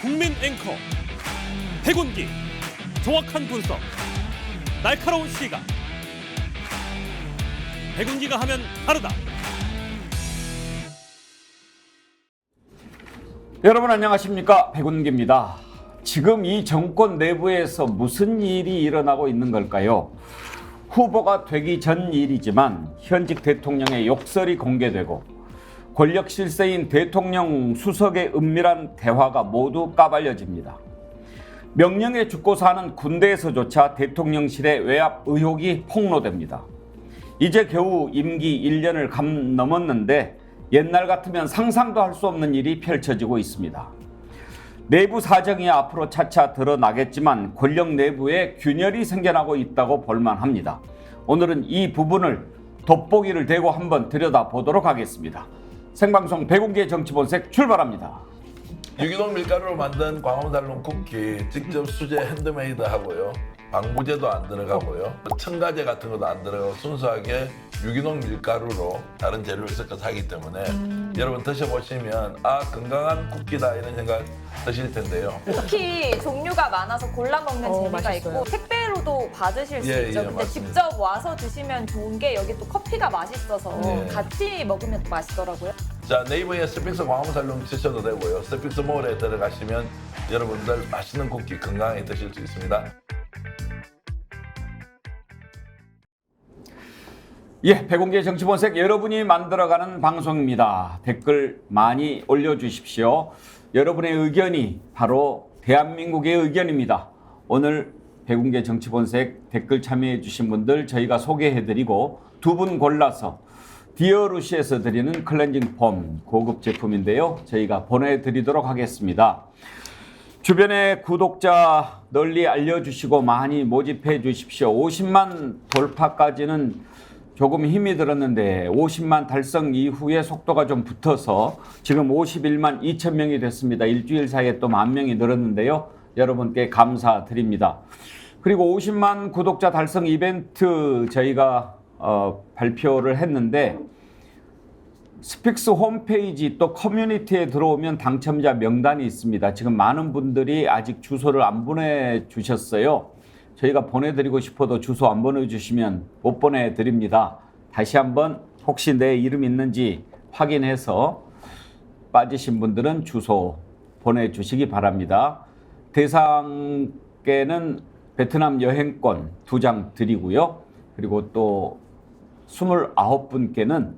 국민 앵커 백운기, 정확한 분석, 날카로운 시각. 백운기가 하면 다르다. 여러분 안녕하십니까, 백운기입니다. 지금 이 정권 내부에서 무슨 일이 일어나고 있는 걸까요? 후보가 되기 전 일이지만 현직 대통령의 욕설이 공개되고 권력 실세인 대통령 수석의 은밀한 대화가 모두 까발려집니다. 명령에 죽고 사는 군대에서조차 대통령실의 외압 의혹이 폭로됩니다. 이제 겨우 임기 1년을 넘었는데 옛날 같으면 상상도 할 수 없는 일이 펼쳐지고 있습니다. 내부 사정이 앞으로 차차 드러나겠지만 권력 내부에 균열이 생겨나고 있다고 볼만합니다. 오늘은 이 부분을 돋보기를 대고 한번 들여다보도록 하겠습니다. 생방송 백운기의 정치본색 출발합니다. 유기농 밀가루로 만든 광화문달롱 쿠키 직접 수제 핸드메이드 하고요. 방부제도 안 들어가고요. 첨가제 같은 것도 안 들어가고 순수하게 유기농 밀가루로 다른 재료를 섞어서 하기 때문에 여러분 드셔보시면 아, 건강한 쿠키다 이런 생각 드실 텐데요. 쿠키 종류가 많아서 골라 먹는 재미가 맛있어요. 있고 택배로도 받으실 수 예, 있죠. 예, 근데 맞습니다. 직접 와서 드시면 좋은 게 여기 또 커피가 맛있어서 예. 같이 먹으면 또 맛있더라고요. 자, 네이버에 스픽스 광화문달롱 치셔도 되고요. 스픽스 몰에 들어가시면 여러분들 맛있는 쿠키 건강하게 드실 수 있습니다. 예, 백운기의 정치본색 여러분이 만들어가는 방송입니다. 댓글 많이 올려주십시오. 여러분의 의견이 바로 대한민국의 의견입니다. 오늘 백운기의 정치본색 댓글 참여해 주신 분들 저희가 소개해드리고 두 분 골라서 디어루시에서 드리는 클렌징 폼 고급 제품인데요. 저희가 보내드리도록 하겠습니다. 주변에 구독자 널리 알려주시고 많이 모집해 주십시오. 50만 돌파까지는 조금 힘이 들었는데 50만 달성 이후에 속도가 좀 붙어서 지금 51만 2천 명이 됐습니다. 일주일 사이에 또 10,000명이 늘었는데요. 여러분께 감사드립니다. 그리고 50만 구독자 달성 이벤트 저희가 발표를 했는데 스픽스 홈페이지 또 커뮤니티에 들어오면 당첨자 명단이 있습니다. 지금 많은 분들이 아직 주소를 안 보내주셨어요. 저희가 보내드리고 싶어도 주소 안 보내주시면 못 보내드립니다. 다시 한번 혹시 내 이름 있는지 확인해서 빠지신 분들은 주소 보내주시기 바랍니다. 대상께는 베트남 여행권 2장 드리고요. 그리고 또 29분께는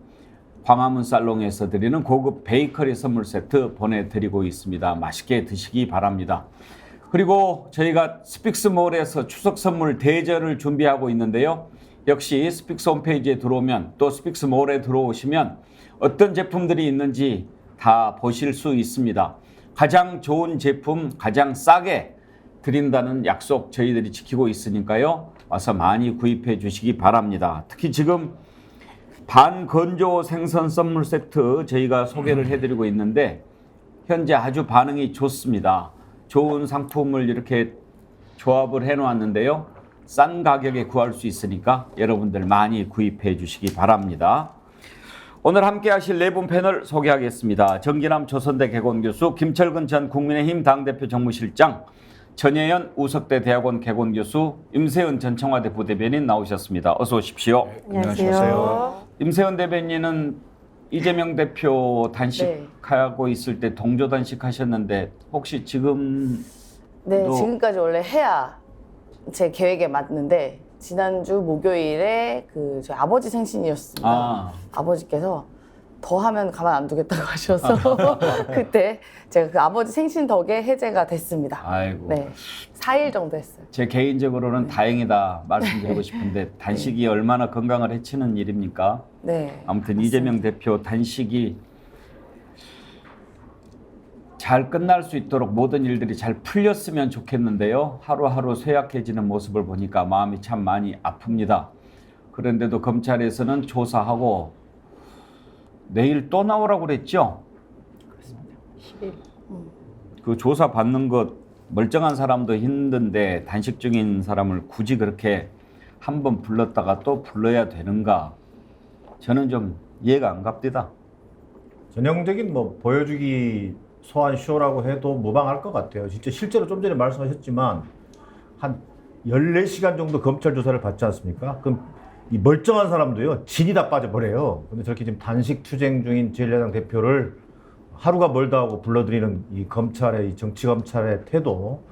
광화문 살롱에서 드리는 고급 베이커리 선물 세트 보내드리고 있습니다. 맛있게 드시기 바랍니다. 그리고 저희가 스픽스몰에서 추석 선물 대절을 준비하고 있는데요. 역시 스픽스 홈페이지에 들어오면 또 스픽스몰에 들어오시면 어떤 제품들이 있는지 다 보실 수 있습니다. 가장 좋은 제품 가장 싸게 드린다는 약속 저희들이 지키고 있으니까요. 와서 많이 구입해 주시기 바랍니다. 특히 지금 반건조 생선 선물 세트 저희가 소개를 해드리고 있는데 현재 아주 반응이 좋습니다. 좋은 상품을 이렇게 조합을 해놓았는데요. 싼 가격에 구할 수 있으니까 여러분들 많이 구입해 주시기 바랍니다. 오늘 함께 하실 네 분 패널 소개하겠습니다. 정기남 조선대 개건교수, 김철근 전 국민의힘 당대표 정무실장, 전혜연 우석대 대학원 개건교수, 임세은 전 청와대 부대변인 나오셨습니다. 어서 오십시오. 안녕하세요. 임세은 대변인은 이재명 대표 단식하고 있을 때 동조 단식하셨는데 혹시 지금 네, 또- 지금까지 원래 해야 제 계획에 맞는데 지난주 목요일에 저희 아버지 생신이었습니다. 아버지께서 더 하면 가만 안 두겠다고 하셔서 그때 제가 그 아버지 생신 덕에 해제가 됐습니다. 아이고. 네, 4일 정도 했어요. 제 개인적으로는 다행이다 말씀드리고 싶은데 단식이 얼마나 건강을 해치는 일입니까? 네. 아무튼 맞습니다. 이재명 대표 단식이 잘 끝날 수 있도록 모든 일들이 잘 풀렸으면 좋겠는데요. 하루하루 쇠약해지는 모습을 보니까 마음이 참 많이 아픕니다. 그런데도 검찰에서는 조사하고 내일 또 나오라고 그랬죠? 10일. 그 조사 받는 것 멀쩡한 사람도 힘든데 단식 중인 사람을 굳이 그렇게 한 번 불렀다가 또 불러야 되는가? 저는 좀 이해가 안 갑니다. 전형적인 뭐 보여주기 소환 쇼라고 해도 무방할 것 같아요. 진짜 실제로 좀 전에 말씀하셨지만 한 14시간 정도 검찰 조사를 받지 않습니까? 그럼 이 멀쩡한 사람도요, 진이 다 빠져버려요. 근데 저렇게 지금 단식 투쟁 중인 제1야당 대표를 하루가 멀다 하고 불러들이는 이 검찰의, 이 정치검찰의 태도,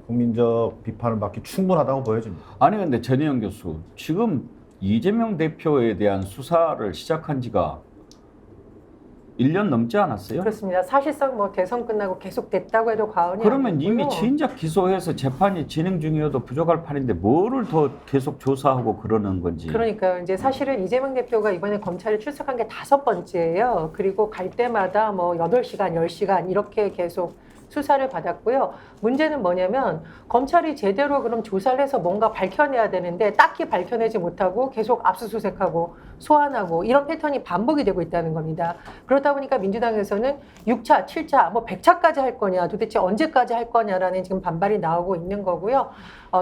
국민적 비판을 받기 충분하다고 보여집니다. 아니 근데 전혜영 교수, 지금 이재명 대표에 대한 수사를 시작한 지가 1년 넘지 않았어요? 그렇습니다. 사실상 뭐 대선 끝나고 계속 됐다고 해도 과언이 그러면 아니고요. 이미 진작 기소해서 재판이 진행 중이어도 부족할 판인데 뭐를 더 계속 조사하고 그러는 건지. 그러니까 이제 사실은 이재명 대표가 이번에 검찰에 출석한 게 5번째예요. 그리고 갈 때마다 뭐 8시간, 10시간 이렇게 계속 수사를 받았고요. 문제는 뭐냐면 검찰이 제대로 그럼 조사를 해서 뭔가 밝혀내야 되는데 딱히 밝혀내지 못하고 계속 압수수색하고 소환하고 이런 패턴이 반복이 되고 있다는 겁니다. 그러다 보니까 민주당에서는 6차, 7차, 뭐 100차까지 할 거냐, 도대체 언제까지 할 거냐라는 지금 반발이 나오고 있는 거고요.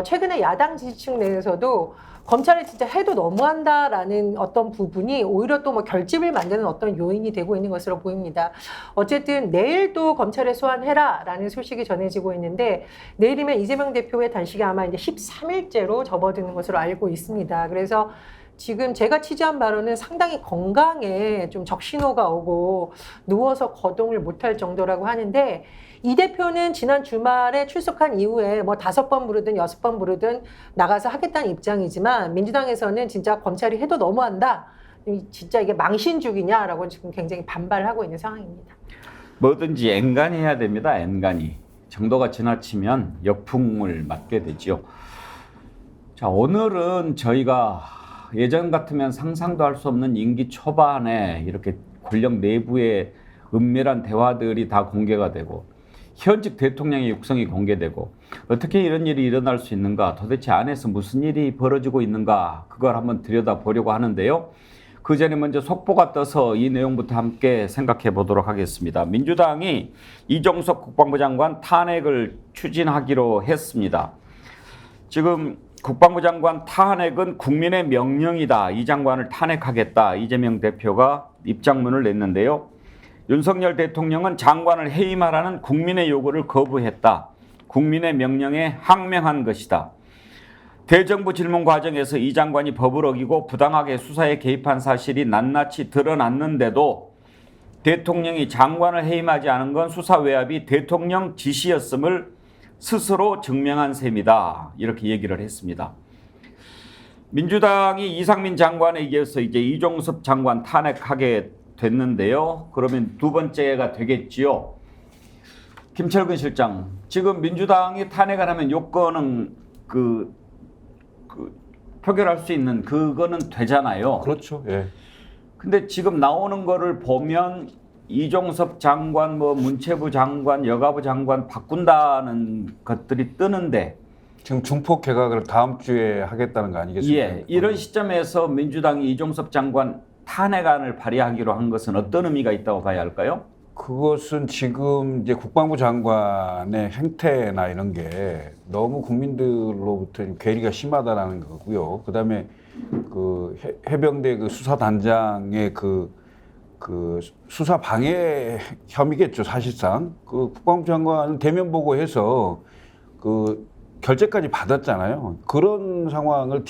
최근에 야당 지지층 내에서도 검찰이 진짜 해도 너무한다라는 어떤 부분이 오히려 또 뭐 결집을 만드는 어떤 요인이 되고 있는 것으로 보입니다. 어쨌든 내일도 검찰에 소환해라라는 소식이 전해지고 있는데 내일이면 이재명 대표의 단식이 아마 이제 13일째로 접어드는 것으로 알고 있습니다. 그래서 지금 제가 취재한 바로는 상당히 건강에 좀 적신호가 오고 누워서 거동을 못할 정도라고 하는데 이 대표는 지난 주말에 출석한 이후에 뭐 5번 부르든 6번 부르든 나가서 하겠다는 입장이지만 민주당에서는 진짜 검찰이 해도 너무한다. 진짜 이게 망신주기냐라고 지금 굉장히 반발을 하고 있는 상황입니다. 뭐든지 엔간히 해야 됩니다. 엔간히. 정도가 지나치면 역풍을 맞게 되죠. 자, 오늘은 저희가 예전 같으면 상상도 할 수 없는 임기 초반에 이렇게 권력 내부의 은밀한 대화들이 다 공개가 되고 현직 대통령의 육성이 공개되고 어떻게 이런 일이 일어날 수 있는가, 도대체 안에서 무슨 일이 벌어지고 있는가, 그걸 한번 들여다보려고 하는데요. 그 전에 먼저 속보가 떠서 이 내용부터 함께 생각해 보도록 하겠습니다. 민주당이 이종석 국방부 장관 탄핵을 추진하기로 했습니다. 지금 국방부 장관 탄핵은 국민의 명령이다. 이 장관을 탄핵하겠다. 이재명 대표가 입장문을 냈는데요. 윤석열 대통령은 장관을 해임하라는 국민의 요구를 거부했다. 국민의 명령에 항명한 것이다. 대정부 질문 과정에서 이 장관이 법을 어기고 부당하게 수사에 개입한 사실이 낱낱이 드러났는데도 대통령이 장관을 해임하지 않은 건 수사 외압이 대통령 지시였음을 스스로 증명한 셈이다. 이렇게 얘기를 했습니다. 민주당이 이상민 장관에 이어서 이제 이종섭 장관 탄핵하게 됐는데요. 그러면 두 번째가 되겠지요. 김철근 실장, 지금 민주당이 탄핵을 하면 요건은 표결할 수 있는 그거는 되잖아요. 그렇죠. 예. 근데 지금 나오는 거를 보면 이종섭 장관, 뭐 문체부 장관, 여가부 장관 바꾼다는 것들이 뜨는데 지금 중폭 개각을 다음 주에 하겠다는 거 아니겠습니까? 예, 이런 시점에서 민주당이 이종섭 장관 탄핵안을 발의하기로 한 것은 어떤 의미가 있다고 봐야 할까요? 그것은 지금 이제 국방부 장관의 행태나 이런 게 너무 국민들로부터 좀 괴리가 심하다라는 거고요. 그다음에 그 해병대 그 수사단장의 그 수사 방해 혐의겠죠, 사실상. 그 국방부 장관은 대면 보고해서 그 결재까지 받았잖아요. 그런 상황을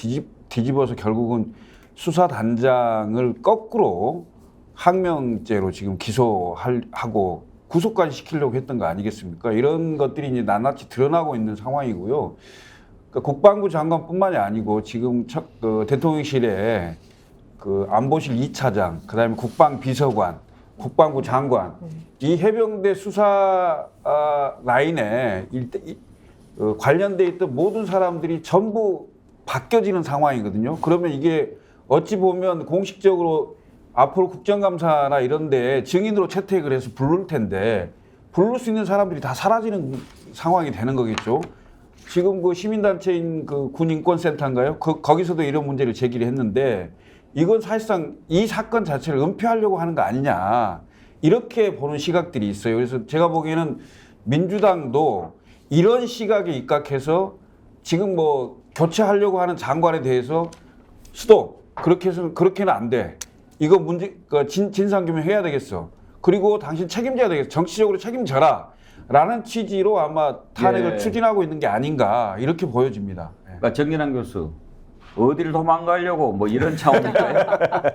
뒤집어서 결국은 수사단장을 거꾸로 항명죄로 지금 기소하고 구속까지 시키려고 했던 거 아니겠습니까? 이런 것들이 이제 낱낱이 드러나고 있는 상황이고요. 그러니까 국방부 장관뿐만이 아니고 지금 대통령실에 그 안보실 2차장, 그다음에 국방비서관, 국방부 장관, 이 해병대 수사 라인에 관련돼 있던 모든 사람들이 전부 바뀌어지는 상황이거든요. 그러면 이게 어찌 보면 공식적으로 앞으로 국정감사나 이런 데 증인으로 채택을 해서 부를 텐데 부를 수 있는 사람들이 다 사라지는 상황이 되는 거겠죠. 지금 그 시민단체인 그 군인권센터인가요? 거기서도 이런 문제를 제기를 했는데 이건 사실상 이 사건 자체를 은폐하려고 하는 거 아니냐. 이렇게 보는 시각들이 있어요. 그래서 제가 보기에는 민주당도 이런 시각에 입각해서 지금 뭐 교체하려고 하는 장관에 대해서 스톱. 그렇게 해서 그렇게는 안 돼. 이거 문제 진상규명 해야 되겠어. 그리고 당신 책임져야 되겠어. 정치적으로 책임져라. 라는 취지로 아마 탄핵을 예. 추진하고 있는 게 아닌가 이렇게 보여집니다. 예. 그러니까 정진환 교수 어디를 도망가려고 뭐 이런 차원일까요?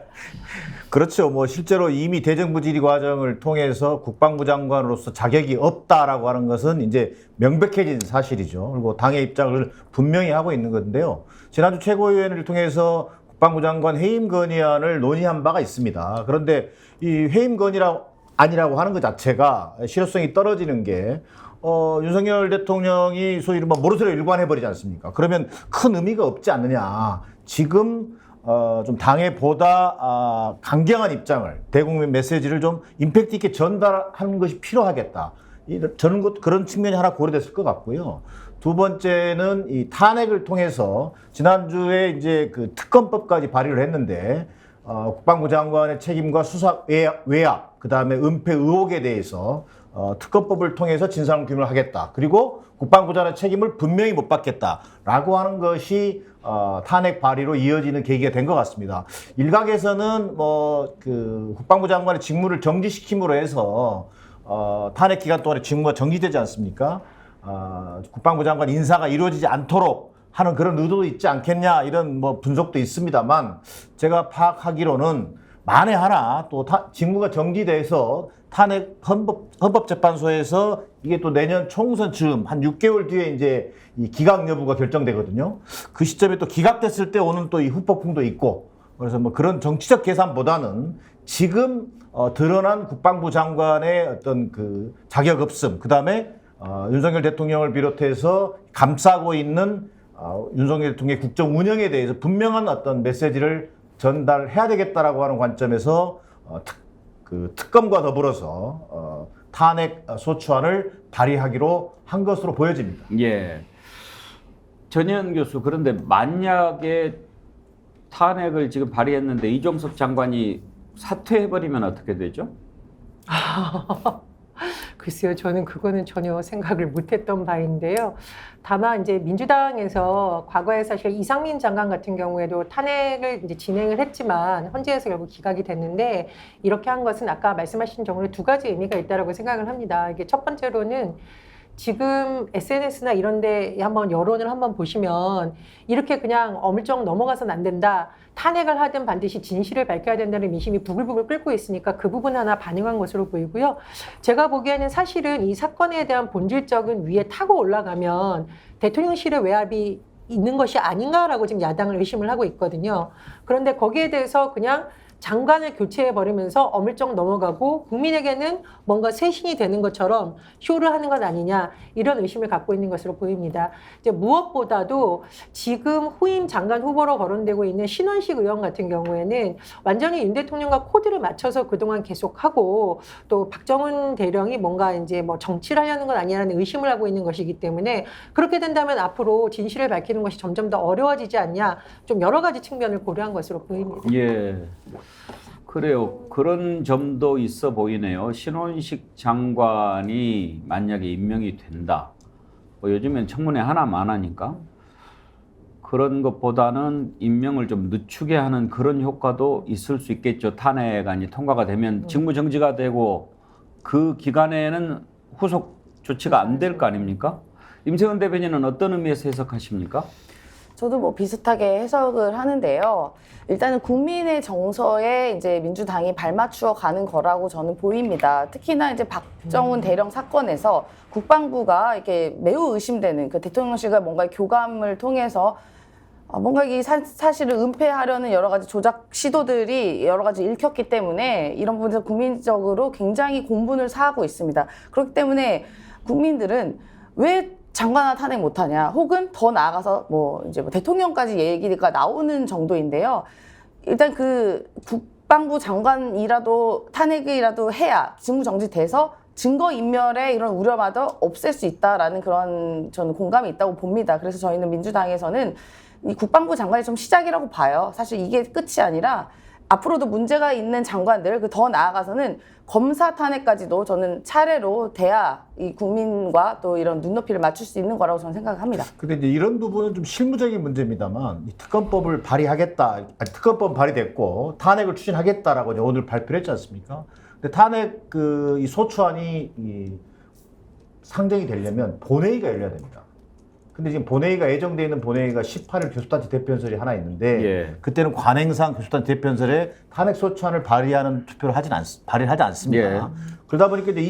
그렇죠. 뭐 실제로 이미 대정부 질의 과정을 통해서 국방부 장관으로서 자격이 없다라고 하는 것은 이제 명백해진 사실이죠. 그리고 당의 입장을 분명히 하고 있는 건데요. 지난주 최고위원회를 통해서 국방부 장관 해임 건의안을 논의한 바가 있습니다. 그런데 이 해임 건의안이라고 하는 것 자체가 실효성이 떨어지는 게 윤석열 대통령이 소위 이른바 모르쇠로 일관해버리지 않습니까? 그러면 큰 의미가 없지 않느냐. 지금 좀 당에 보다 강경한 입장을, 대국민 메시지를 좀 임팩트 있게 전달하는 것이 필요하겠다. 저는 그런 측면이 하나 고려됐을 것 같고요. 두 번째는 이 탄핵을 통해서 지난주에 이제 그 특검법까지 발의를 했는데 국방부 장관의 책임과 수사 외압, 그 다음에 은폐 의혹에 대해서 특검법을 통해서 진상규명을 하겠다. 그리고 국방부 장관의 책임을 분명히 못 받겠다라고 하는 것이 탄핵 발의로 이어지는 계기가 된 것 같습니다. 일각에서는 그 국방부 장관의 직무를 정지시킴으로 해서 탄핵 기간 동안에 직무가 정지되지 않습니까? 국방부 장관 인사가 이루어지지 않도록 하는 그런 의도도 있지 않겠냐 이런 뭐 분석도 있습니다만 제가 파악하기로는 만에 하나 또 직무가 정지돼서 탄핵 헌법재판소에서 이게 또 내년 총선 즈음 한 6개월 뒤에 이제 이 기각 여부가 결정되거든요. 그 시점에 또 기각됐을 때 오는 또 이 후폭풍도 있고 그래서 뭐 그런 정치적 계산보다는 지금 드러난 국방부 장관의 어떤 그 자격 없음, 그 다음에 윤석열 대통령을 비롯해서 감싸고 있는 윤석열 대통령의 국정 운영에 대해서 분명한 어떤 메시지를 전달해야 되겠다라고 하는 관점에서 특검과 더불어서 탄핵 소추안을 발의하기로 한 것으로 보여집니다. 예. 전현 교수, 그런데 만약에 탄핵을 지금 발의했는데 이종석 장관이 사퇴해버리면 어떻게 되죠? 글쎄요, 저는 그거는 전혀 생각을 못했던 바인데요. 다만 이제 민주당에서 과거에 사실 이상민 장관 같은 경우에도 탄핵을 이제 진행을 했지만 헌재에서 결국 기각이 됐는데 이렇게 한 것은 아까 말씀하신 정도로 두 가지 의미가 있다라고 생각을 합니다. 이게 첫 번째로는 지금 SNS나 이런 데 한번 여론을 한번 보시면 이렇게 그냥 어물쩍 넘어가서는 안 된다. 탄핵을 하든 반드시 진실을 밝혀야 된다는 민심이 부글부글 끓고 있으니까 그 부분 하나 반영한 것으로 보이고요. 제가 보기에는 사실은 이 사건에 대한 본질적인 위에 타고 올라가면 대통령실의 외압이 있는 것이 아닌가라고 지금 야당을 의심을 하고 있거든요. 그런데 거기에 대해서 그냥 장관을 교체해버리면서 어물쩍 넘어가고 국민에게는 뭔가 쇄신이 되는 것처럼 쇼를 하는 것 아니냐 이런 의심을 갖고 있는 것으로 보입니다. 이제 무엇보다도 지금 후임 장관 후보로 거론되고 있는 신원식 의원 같은 경우에는 완전히 윤 대통령과 코드를 맞춰서 그동안 계속하고 또 박정훈 대령이 뭔가 이제 뭐 정치를 하려는 건 아니라는 의심을 하고 있는 것이기 때문에 그렇게 된다면 앞으로 진실을 밝히는 것이 점점 더 어려워지지 않냐 좀 여러 가지 측면을 고려한 것으로 보입니다. 예. 그래요. 그런 점도 있어 보이네요. 신원식 장관이 만약에 임명이 된다. 뭐 요즘엔 청문회 하나만 하니까 그런 것보다는 임명을 좀 늦추게 하는 그런 효과도 있을 수 있겠죠. 탄핵안이 통과가 되면 직무 정지가 되고 그 기간에는 후속 조치가 안 될 거 아닙니까? 임세훈 대변인은 어떤 의미에서 해석하십니까? 저도 뭐 비슷하게 해석을 하는데요. 일단은 국민의 정서에 이제 민주당이 발맞추어 가는 거라고 저는 보입니다. 특히나 이제 박정훈 대령 사건에서 국방부가 이렇게 매우 의심되는 그 대통령실과 뭔가 교감을 통해서 뭔가 이 사실을 은폐하려는 여러 가지 조작 시도들이 여러 가지 읽혔기 때문에 이런 부분에서 국민적으로 굉장히 공분을 사하고 있습니다. 그렇기 때문에 국민들은 왜 장관 하나 탄핵 못하냐, 혹은 더 나아가서 뭐 이제 뭐 대통령까지 얘기가 나오는 정도인데요. 일단 그 국방부 장관이라도 탄핵이라도 해야 직무 정지돼서 증거 인멸의 이런 우려마저 없앨 수 있다라는 그런 저는 공감이 있다고 봅니다. 그래서 저희는 민주당에서는 이 국방부 장관이 좀 시작이라고 봐요. 사실 이게 끝이 아니라 앞으로도 문제가 있는 장관들, 그 더 나아가서는 검사 탄핵까지도 저는 차례로 돼야 이 국민과 또 이런 눈높이를 맞출 수 있는 거라고 저는 생각합니다. 근데 이제 이런 부분은 좀 실무적인 문제입니다만 이 특검법을 발의하겠다, 특검법 발의됐고 탄핵을 추진하겠다라고 이제 오늘 발표를 했지 않습니까? 근데 탄핵 이 소추안이 상정이 되려면 본회의가 열려야 됩니다. 근데 지금 본회의가 예정돼 있는 본회의가 18일 교수단체 대표연설이 하나 있는데 예. 그때는 관행상 교수단체 대표연설에 탄핵 소추안을 발의하는 투표를 발의를 하지 않습니다. 예. 그러다 보니까 이제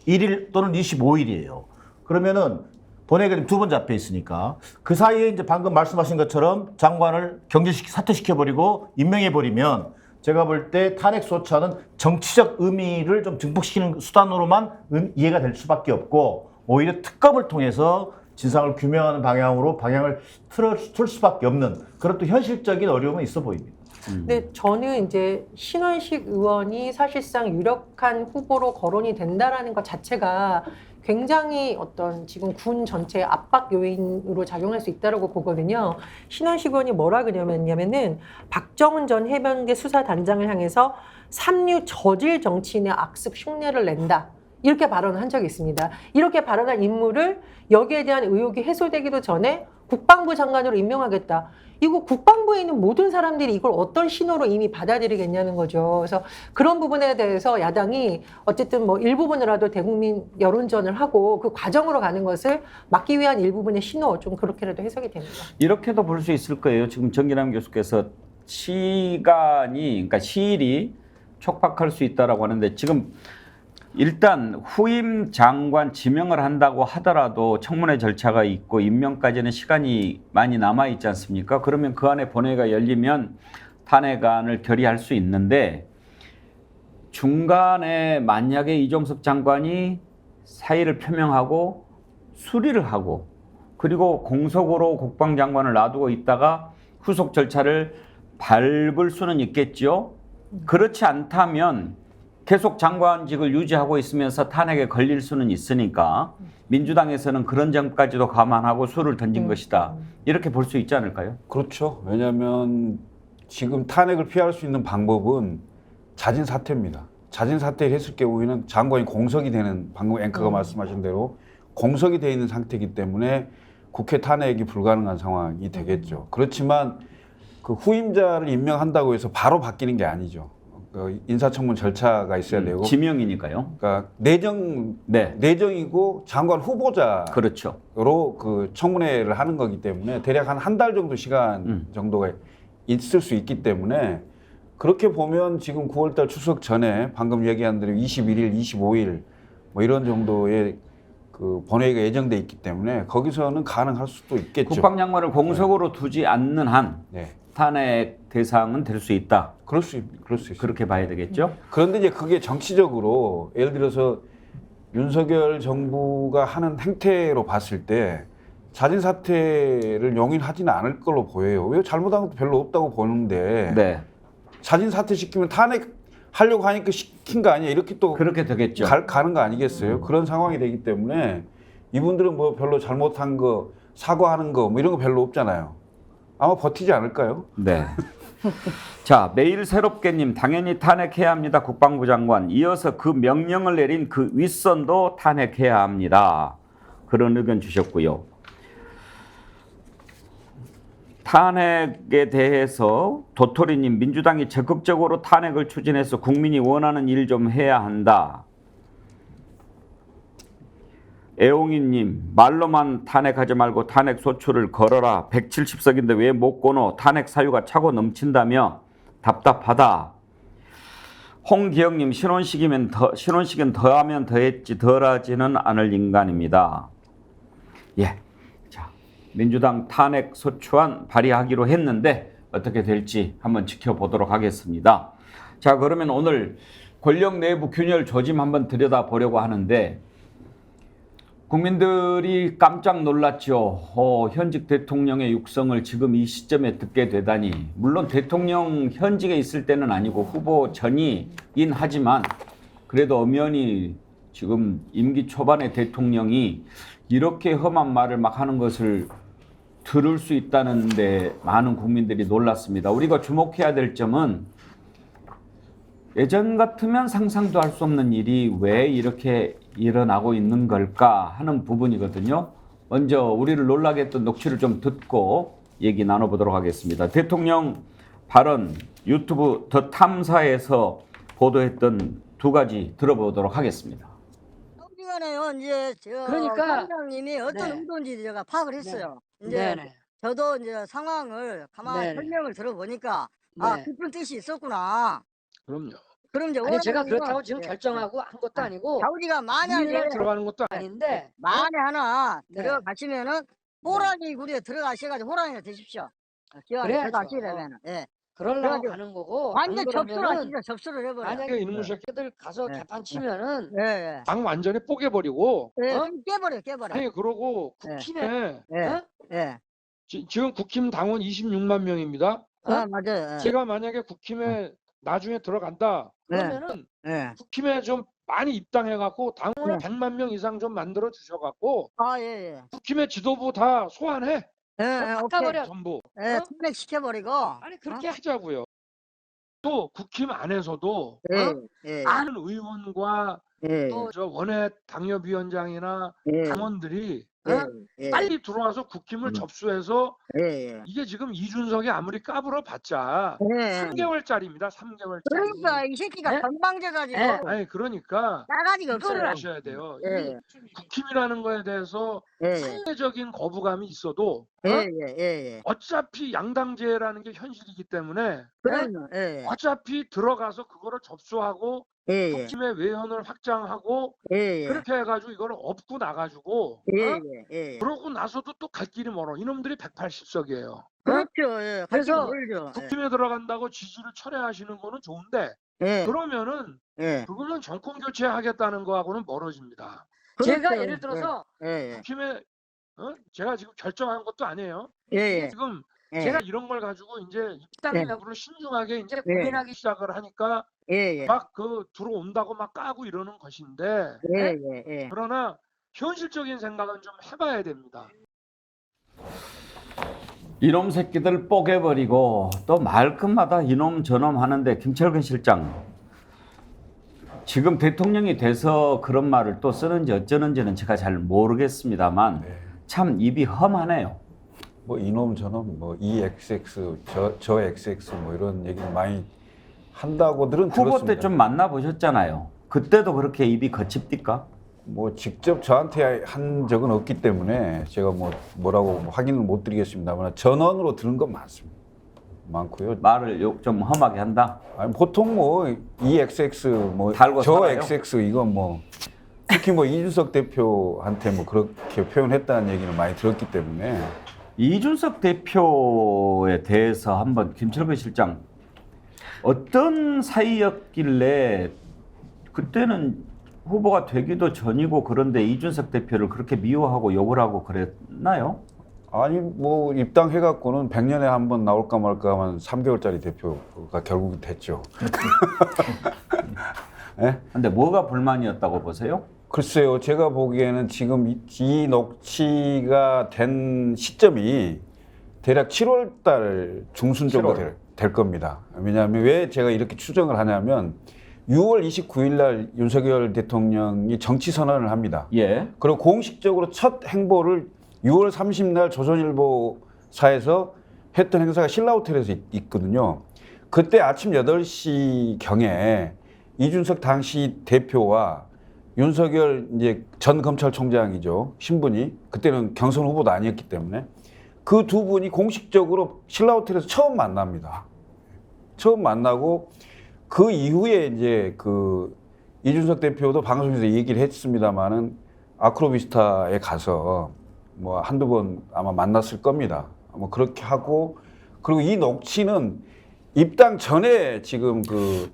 21일 또는 25일이에요. 그러면은 본회의가 지금 2번 잡혀 있으니까 그 사이에 이제 방금 말씀하신 것처럼 장관을 사퇴시켜버리고 임명해버리면 제가 볼 때 탄핵 소추안은 정치적 의미를 좀 증폭시키는 수단으로만 이해가 될 수밖에 없고 오히려 특검을 통해서 진상을 규명하는 방향을 틀 수밖에 없는 그런 또 현실적인 어려움은 있어 보입니다. 근데 저는 이제 신원식 의원이 사실상 유력한 후보로 거론이 된다라는 것 자체가 굉장히 어떤 지금 군 전체의 압박 요인으로 작용할 수 있다고 보거든요. 신원식 의원이 뭐라 그러냐면은 박정훈 전 해병대 수사단장을 향해서 삼류 저질 정치인의 악습 흉내를 낸다. 이렇게 발언을 한 적이 있습니다. 이렇게 발언한 인물을 여기에 대한 의혹이 해소되기도 전에 국방부 장관으로 임명하겠다. 이거 국방부에 있는 모든 사람들이 이걸 어떤 신호로 이미 받아들이겠냐는 거죠. 그래서 그런 부분에 대해서 야당이 어쨌든 뭐 일부분이라도 대국민 여론전을 하고 그 과정으로 가는 것을 막기 위한 일부분의 신호 좀 그렇게라도 해석이 됩니다. 이렇게도 볼 수 있을 거예요. 지금 정기남 교수께서 그러니까 시일이 촉박할 수 있다라고 하는데 지금 일단 후임 장관 지명을 한다고 하더라도 청문회 절차가 있고 임명까지는 시간이 많이 남아 있지 않습니까? 그러면 그 안에 본회의가 열리면 탄핵안을 결의할 수 있는데 중간에 만약에 이종섭 장관이 사의를 표명하고 수리를 하고 그리고 공석으로 국방장관을 놔두고 있다가 후속 절차를 밟을 수는 있겠죠. 그렇지 않다면 계속 장관직을 유지하고 있으면서 탄핵에 걸릴 수는 있으니까 민주당에서는 그런 점까지도 감안하고 수를 던진 것이다. 이렇게 볼 수 있지 않을까요? 그렇죠. 왜냐하면 지금 탄핵을 피할 수 있는 방법은 자진 사퇴입니다. 자진 사퇴를 했을 경우에는 장관이 공석이 되는 방금 앵커가 말씀하신 대로 공석이 되어 있는 상태이기 때문에 국회 탄핵이 불가능한 상황이 되겠죠. 그렇지만 그 후임자를 임명한다고 해서 바로 바뀌는 게 아니죠. 인사청문 절차가 있어야 되고 지명이니까요. 그러니까 내정이고 장관 후보자로 그렇죠. 그 청문회를 하는 거기 때문에 대략 한 달 정도 시간 정도가 있을 수 있기 때문에 그렇게 보면 지금 9월달 추석 전에 방금 얘기한 대로 21일, 25일 뭐 이런 정도의 그 본회의가 예정돼 있기 때문에 거기서는 가능할 수도 있겠죠. 국방장관을 공석으로 두지 않는 한 탄핵 대상은 될 수 있다. 그럴 수 있어요. 그렇게 봐야 되겠죠. 그런데 이제 그게 정치적으로 예를 들어서 윤석열 정부가 하는 행태로 봤을 때 자진 사퇴를 용인하지는 않을 걸로 보여요. 왜 잘못한 것도 별로 없다고 보는데 자진 사퇴 시키면 탄핵 하려고 하니까 시킨 거 아니야? 이렇게 또 그렇게 되겠죠. 가는 거 아니겠어요? 그런 상황이 되기 때문에 이분들은 뭐 별로 잘못한 거 사과하는 거 뭐 이런 거 별로 없잖아요. 아마 버티지 않을까요? 네. 자, 매일 새롭게님 당연히 탄핵해야 합니다. 국방부 장관. 이어서 그 명령을 내린 그 윗선도 탄핵해야 합니다. 그런 의견 주셨고요. 탄핵에 대해서 도토리님 민주당이 적극적으로 탄핵을 추진해서 국민이 원하는 일 좀 해야 한다. 애옹이님 말로만 탄핵하지 말고 탄핵 소추를 걸어라. 170석인데 왜 못 거노. 탄핵 사유가 차고 넘친다며 답답하다. 홍기영님 신혼식은 더하면 더했지 덜하지는 않을 인간입니다. 예, 자 민주당 탄핵 소추안 발의하기로 했는데 어떻게 될지 한번 지켜보도록 하겠습니다. 자 그러면 오늘 권력 내부 균열 조짐 한번 들여다보려고 하는데 국민들이 깜짝 놀랐죠. 현직 대통령의 육성을 지금 이 시점에 듣게 되다니. 물론 대통령 현직에 있을 때는 아니고 후보 전이긴 하지만 그래도 엄연히 지금 임기 초반의 대통령이 이렇게 험한 말을 막 하는 것을 들을 수 있다는데 많은 국민들이 놀랐습니다. 우리가 주목해야 될 점은 예전 같으면 상상도 할 수 없는 일이 왜 이렇게 일어나고 있는 걸까 하는 부분이거든요. 먼저 우리를 놀라게 했던 녹취를 좀 듣고 얘기 나눠보도록 하겠습니다. 대통령 발언 유튜브 더 탐사에서 보도했던 두 가지 들어보도록 하겠습니다. 시간에요. 이제 저 그러니까 원장님이 어떤 네. 의도인지 제가 파악을 했어요. 이제 네네. 저도 이제 상황을 가만히 네네. 설명을 들어보니까 아 네. 깊은 뜻이 있었구나. 그럼요. 그럼 이제 아니 제가 원장님은- 그렇다고 지금 네. 결정하고 한 것도 아니고 자우지가 만약에 이해가 들어가는 것도 아닌데 만에 하나 네. 들어가시면은 호랑이 구리에 들어가셔가지고 호랑이가 되십시오. 기왕에 그래야죠. 들어가시려면 예. 그러려고 그래가지고 가는 거고 완전 안 접수를 그러면은 하시죠. 접수를 해버려. 만약에 이놈의 새끼들 가서 네. 개판 치면은 예, 예. 당 완전히 뽀개버리고 예, 어? 깨버려. 아니 그러고 네. 국힘에 예, 어? 예. 지금 국힘 당원 26만 명입니다. 아, 맞아요. 예. 제가 만약에 국힘에 나중에 들어간다 네. 그러면은 예. 국힘에 좀 많이 입당해갖고 당원을 네. 100만 명 이상 좀 만들어 주셔갖고 아, 예, 예. 국힘의 지도부 다 소환해 예, 예, 오케이. 바꿔버려. 전부 예, 어? 탄핵시켜버리고. 아니 그렇게 하자고요. 또 국힘 안에서도 예, 예, 많은 의원과 예, 또 저 원외 당협위원장이나 예, 당원들이 예, 빨리 들어와서 국힘을 접수해서 예, 예. 이게 지금 이준석이 아무리 까불어 봤자 예. 3개월짜리입니다. 3개월짜리. 그러니까 이 새끼가 네? 건방져가지고 네. 아니 그러니까 싸가지가 이거를 없어요. 아셔야 돼요. 예, 이 국힘이라는 거에 대해서 예, 상대적인 거부감이 있어도 예, 어? 예, 예. 어차피 양당제라는 게 현실이기 때문에 그럼요. 예, 어차피 들어가서 그거를 접수하고 예, 예, 국힘의 외연을 확장하고 예, 예. 그렇게 해가지고 이거를 업고 나가지고 예, 어? 예, 예. 그러고 나서도 또 갈 길이 멀어. 이놈들이 180석이에요. 그렇죠. 예. 그래서 그래서 국힘에 들어간다고 지지를 철회하시는 거는 좋은데 예, 그러면은 예. 그거는 정권 교체하겠다는 거하고는 멀어집니다. 제가 그렇죠. 예를 들어서 예, 국힘에 제가 지금 결정한 것도 아니에요. 예, 예. 지금 예, 제가 이런 걸 가지고 이제 입당 네. 입으로 신중하게 이제 네. 고민하기 시작을 하니까 예, 예. 막 그 들어온다고 막 까고 이러는 것인데 예, 예, 예. 그러나 현실적인 생각은 좀 해봐야 됩니다. 이놈 새끼들 뽀개버리고 또 말끝마다 이놈 저놈 하는데 김철근 실장 지금 대통령이 돼서 그런 말을 또 쓰는지 어쩌는지는 제가 잘 모르겠습니다만 참 입이 험하네요. 뭐 이놈 저놈 뭐 EXX 저 XX 뭐 이런 얘기를 많이 한다고들은 후보 들었습니다. 때 좀 만나보셨잖아요. 그때도 그렇게 입이 거칩니까? 뭐 직접 저한테 한 적은 없기 때문에 제가 뭐라고 확인을 못 드리겠습니다만 전원으로 들은 건 많습니다. 많고요. 말을 좀 험하게 한다? 아니, 보통 뭐 EXX 뭐 달고 저 살아요? XX 이건 뭐 특히 뭐 이준석 대표한테 뭐 그렇게 표현했다는 얘기를 많이 들었기 때문에 이준석 대표에 대해서 한번 김철근 실장 어떤 사이였길래 그때는 후보가 되기도 전이고 그런데 이준석 대표를 그렇게 미워하고 욕을 하고 그랬나요? 아니 뭐 입당해갖고는 100년에 한 번 나올까 말까 하면 3개월짜리 대표가 결국 됐죠. 네? 근데 뭐가 불만이었다고 보세요? 글쎄요, 제가 보기에는 지금 이 녹취가 된 시점이 대략 7월 중순 정도 7월. 될 겁니다. 왜냐하면 왜 제가 이렇게 추정을 하냐면 6월 29일 날 윤석열 대통령이 정치 선언을 합니다. 예. 그리고 공식적으로 첫 행보를 6월 30일 날 조선일보사에서 했던 행사가 신라호텔에서 있거든요. 그때 아침 8시 경에 이준석 당시 대표와 윤석열 이제 전 검찰총장이죠. 신분이 그때는 경선 후보도 아니었기 때문에 그 두 분이 공식적으로 신라호텔에서 처음 만납니다. 처음 만나고 그 이후에 이제 그 이준석 대표도 방송에서 얘기를 했습니다만은 아크로비스타에 가서 뭐 한두 번 아마 만났을 겁니다. 뭐 그렇게 하고 그리고 이 녹취는 입당 전에 지금 그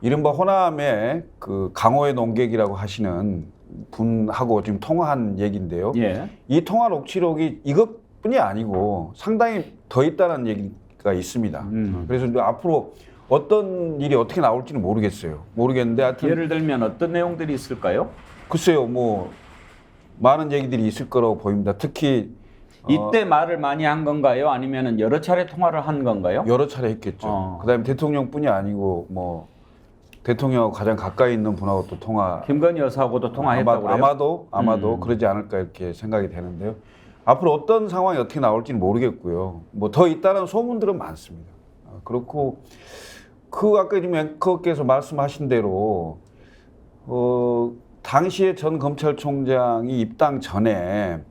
이른바 호남의 그 강호의 농객이라고 하시는 분하고 지금 통화한 얘기인데요. 예. 이 통화 녹취록이 이것뿐이 아니고 상당히 더 있다는 얘기가 있습니다. 그래서 이제 앞으로 어떤 일이 어떻게 나올지는 모르겠는데 하여튼 예를 들면 어떤 내용들이 있을까요? 글쎄요, 뭐 많은 얘기들이 있을 거라고 보입니다. 특히 이때 말을 많이 한 건가요? 아니면 여러 차례 통화를 한 건가요? 여러 차례 했겠죠. 그다음에 대통령뿐이 아니고 뭐 대통령하고 가장 가까이 있는 분하고 또 통화. 김건희 여사하고도 통화했다고 그래요? 아마도 그러지 않을까 이렇게 생각이 되는데요. 앞으로 어떤 상황이 어떻게 나올지는 모르겠고요. 뭐 더 있다는 소문들은 많습니다. 그렇고 그 아까 지금 앵커께서 말씀하신 대로 당시에 전 검찰총장이 입당 전에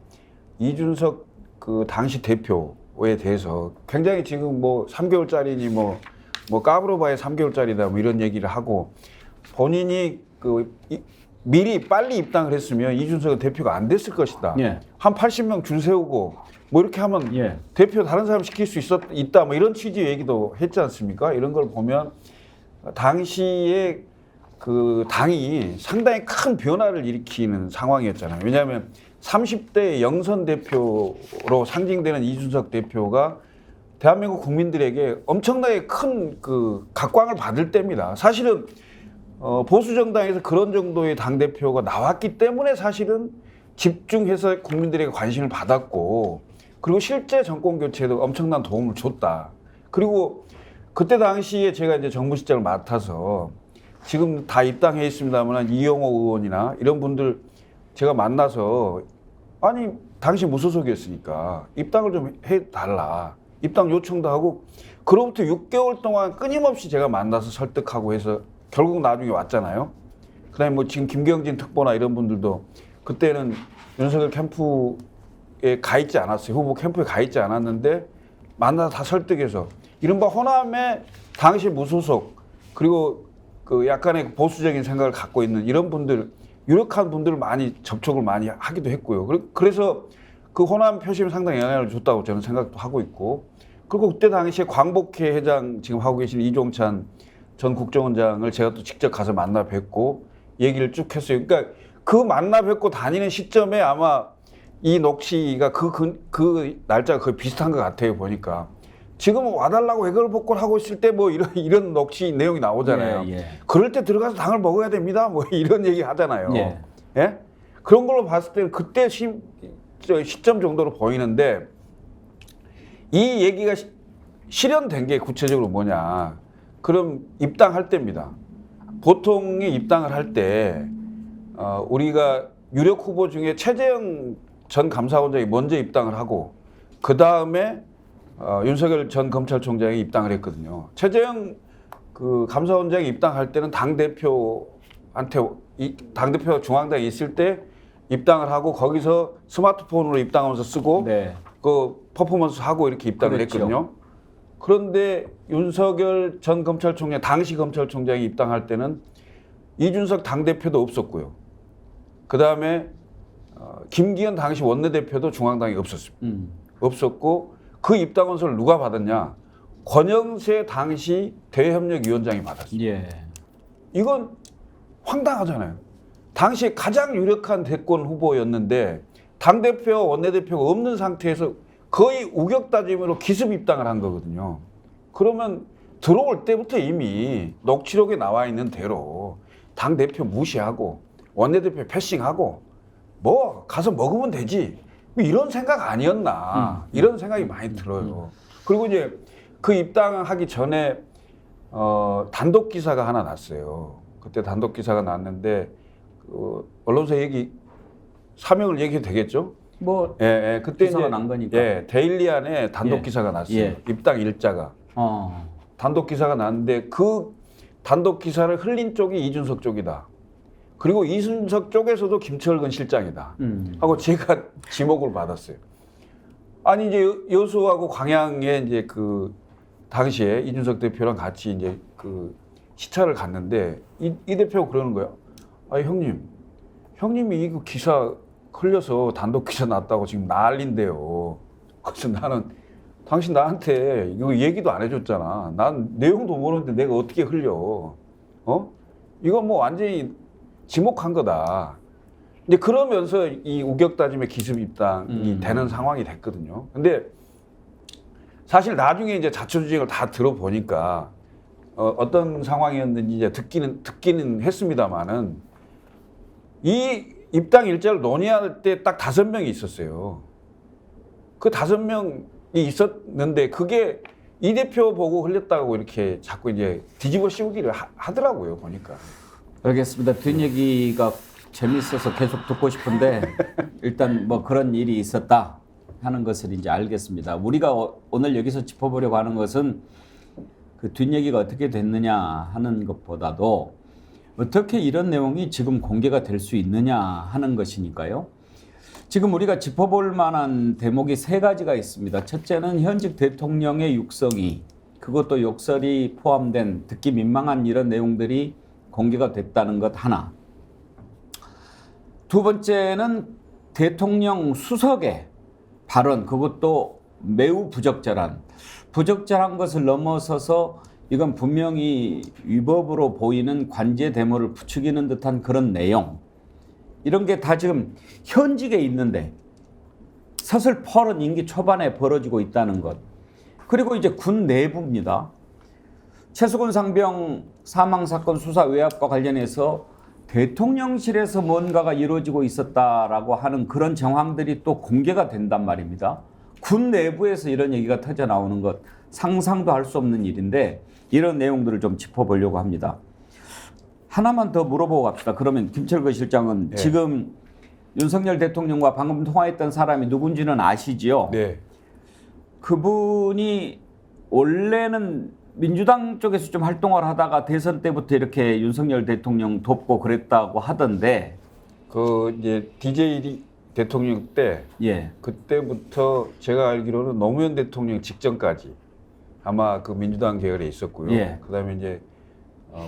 이준석 그 당시 대표에 대해서 굉장히 지금 뭐 3개월짜리니 뭐 까불어봐야 3개월짜리다 뭐 이런 얘기를 하고 본인이 미리 빨리 입당을 했으면 이준석은 대표가 안 됐을 것이다. 예. 한 80명 줄 세우고 뭐 이렇게 하면 예. 대표 다른 사람 시킬 수 있다 뭐 이런 취지의 얘기도 했지 않습니까? 이런 걸 보면 당시에 그 당이 상당히 큰 변화를 일으키는 상황이었잖아요. 왜냐하면 30대 영선 대표로 상징되는 이준석 대표가 대한민국 국민들에게 엄청나게 큰 그 각광을 받을 때입니다. 사실은 보수 정당에서 그런 정도의 당 대표가 나왔기 때문에 사실은 집중해서 국민들에게 관심을 받았고, 그리고 실제 정권 교체에도 엄청난 도움을 줬다. 그리고 그때 당시에 제가 이제 정무실장을 맡아서 지금 다 입당해 있습니다만 이용호 의원이나 이런 분들 제가 만나서 아니 당시 무소속이었으니까 입당을 좀 해달라. 입당 요청도 하고 그로부터 6개월 동안 끊임없이 제가 만나서 설득하고 해서 결국 나중에 왔잖아요. 그다음에 뭐 지금 김경진 특보나 이런 분들도 그때는 윤석열 캠프에 가 있지 않았어요. 후보 캠프에 가 있지 않았는데 만나서 다 설득해서 이른바 호남의 당시 무소속 그리고 그 약간의 보수적인 생각을 갖고 있는 이런 분들, 유력한 분들을 많이 접촉을 많이 하기도 했고요. 그래서 그 호남 표심에 상당히 영향을 줬다고 저는 생각도 하고 있고, 그리고 그때 당시에 광복회 회장 지금 하고 계신 이종찬 전 국정원장을 제가 또 직접 가서 만나 뵙고 얘기를 쭉 했어요. 그러니까 그 만나 뵙고 다니는 시점에 아마 이 녹취가 그 날짜가 거의 비슷한 것 같아요, 보니까. 지금 와달라고 외걸복걸하고 있을 때 뭐 이런 녹취 내용이 나오잖아요. 예, 예. 그럴 때 들어가서 당을 먹어야 됩니다. 뭐 이런 얘기 하잖아요. 예. 예? 그런 걸로 봤을 때는 그때 시점 정도로 보이는데 이 얘기가 실현된 게 구체적으로 뭐냐. 그럼 입당할 때입니다. 보통의 입당을 할 때 우리가 유력 후보 중에 최재형 전 감사원장이 먼저 입당을 하고 그 다음에 윤석열 전 검찰총장이 입당을 했거든요. 최재형 그 감사원장이 입당할 때는 당대표 중앙당에 있을 때 입당을 하고 거기서 스마트폰으로 입당하면서 쓰고 네. 그 퍼포먼스 하고 이렇게 입당을 그렇죠. 했거든요. 그런데 윤석열 전 검찰총장, 당시 검찰총장이 입당할 때는 이준석 당대표도 없었고요. 그 다음에 김기현 당시 원내대표도 중앙당에 없었습니다. 없었고 그 입당 원서를 누가 받았냐? 권영세 당시 대협력위원장이 받았습니다. 예. 이건 황당하잖아요. 당시에 가장 유력한 대권 후보였는데 당대표와 원내대표가 없는 상태에서 거의 우격다짐으로 기습 입당을 한 거거든요. 그러면 들어올 때부터 이미 녹취록에 나와 있는 대로 당대표 무시하고 원내대표 패싱하고 뭐 가서 먹으면 되지. 뭐 이런 생각 아니었나. 이런 생각이 많이 들어요. 그리고 이제 그 입당하기 전에 단독 기사가 하나 났어요. 그때 단독 기사가 났는데 언론사 사명을 얘기해도 되겠죠? 뭐 예, 그때 기사가 이제 난 거니까. 예, 데일리안에 단독 예. 기사가 났어요. 예. 입당 일자가 단독 기사가 났는데 그 단독 기사를 흘린 쪽이 이준석 쪽이다. 그리고 이준석 쪽에서도 김철근 실장이다. 하고 제가 지목을 받았어요. 아니 이제 여수하고 광양에 이제 그 당시에 이준석 대표랑 같이 이제 그 시찰을 갔는데 이 대표가 그러는 거예요. 아 형님이 이거 기사 흘려서 단독 기사 났다고 지금 난린데요. 그래서 나는 당신 나한테 이거 얘기도 안 해줬잖아. 난 내용도 모르는데 내가 어떻게 흘려? 이거 뭐 완전히 지목한 거다. 근데 그러면서 이 우격다짐의 기습 입당이 되는 상황이 됐거든요. 근데 사실 나중에 이제 자초지종을 다 들어보니까 어떤 상황이었는지 이제 듣기는 했습니다만은 이 입당 일자를 논의할 때 딱 5명이 있었어요. 그 5명이 있었는데 그게 이 대표 보고 흘렸다고 이렇게 자꾸 이제 뒤집어 씌우기를 하더라고요, 보니까. 알겠습니다. 뒷얘기가 재밌어서 계속 듣고 싶은데 일단 뭐 그런 일이 있었다 하는 것을 이제 알겠습니다. 우리가 오늘 여기서 짚어보려고 하는 것은 그 뒷얘기가 어떻게 됐느냐 하는 것보다도 어떻게 이런 내용이 지금 공개가 될 수 있느냐 하는 것이니까요. 지금 우리가 짚어볼 만한 대목이 세 가지가 있습니다. 첫째는 현직 대통령의 육성이, 그것도 욕설이 포함된 듣기 민망한 이런 내용들이 공개가 됐다는 것 하나. 두 번째는 대통령 수석의 발언, 그것도 매우 부적절한 것을 넘어서서 이건 분명히 위법으로 보이는 관제 대모를 부추기는 듯한 그런 내용. 이런 게 다 지금 현직에 있는데 서슬퍼런 임기 초반에 벌어지고 있다는 것. 그리고 이제 군 내부입니다. 최수근 상병 사망 사건 수사 외압과 관련해서 대통령실에서 뭔가가 이루어지고 있었다라고 하는 그런 정황들이 또 공개가 된단 말입니다. 군 내부에서 이런 얘기가 터져 나오는 것 상상도 할 수 없는 일인데 이런 내용들을 좀 짚어보려고 합니다. 하나만 더 물어보고 갑시다. 그러면 김철거 실장은 지금 윤석열 대통령과 방금 통화했던 사람이 누군지는 아시지요? 네. 그분이 원래는 민주당 쪽에서 좀 활동을 하다가 대선 때부터 이렇게 윤석열 대통령 돕고 그랬다고 하던데. 그 이제 DJ 대통령 때 그때부터 제가 알기로는 노무현 대통령 직전까지 아마 그 민주당 계열에 있었고요. 그다음에 이제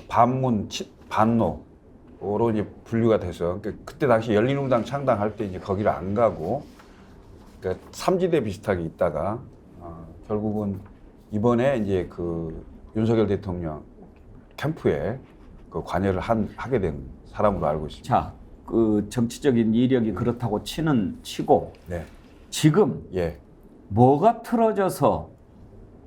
반문 반노로 이제 분류가 돼서 그때 당시 열린우리당 창당할 때 이제 거기를 안 가고 그러니까 삼지대 비슷하게 있다가 결국은 이번에 이제 그 윤석열 대통령 캠프에 그 관여를 하게 된 사람으로 알고 있습니다. 자, 그 정치적인 이력이 그렇다고 치고 지금 뭐가 틀어져서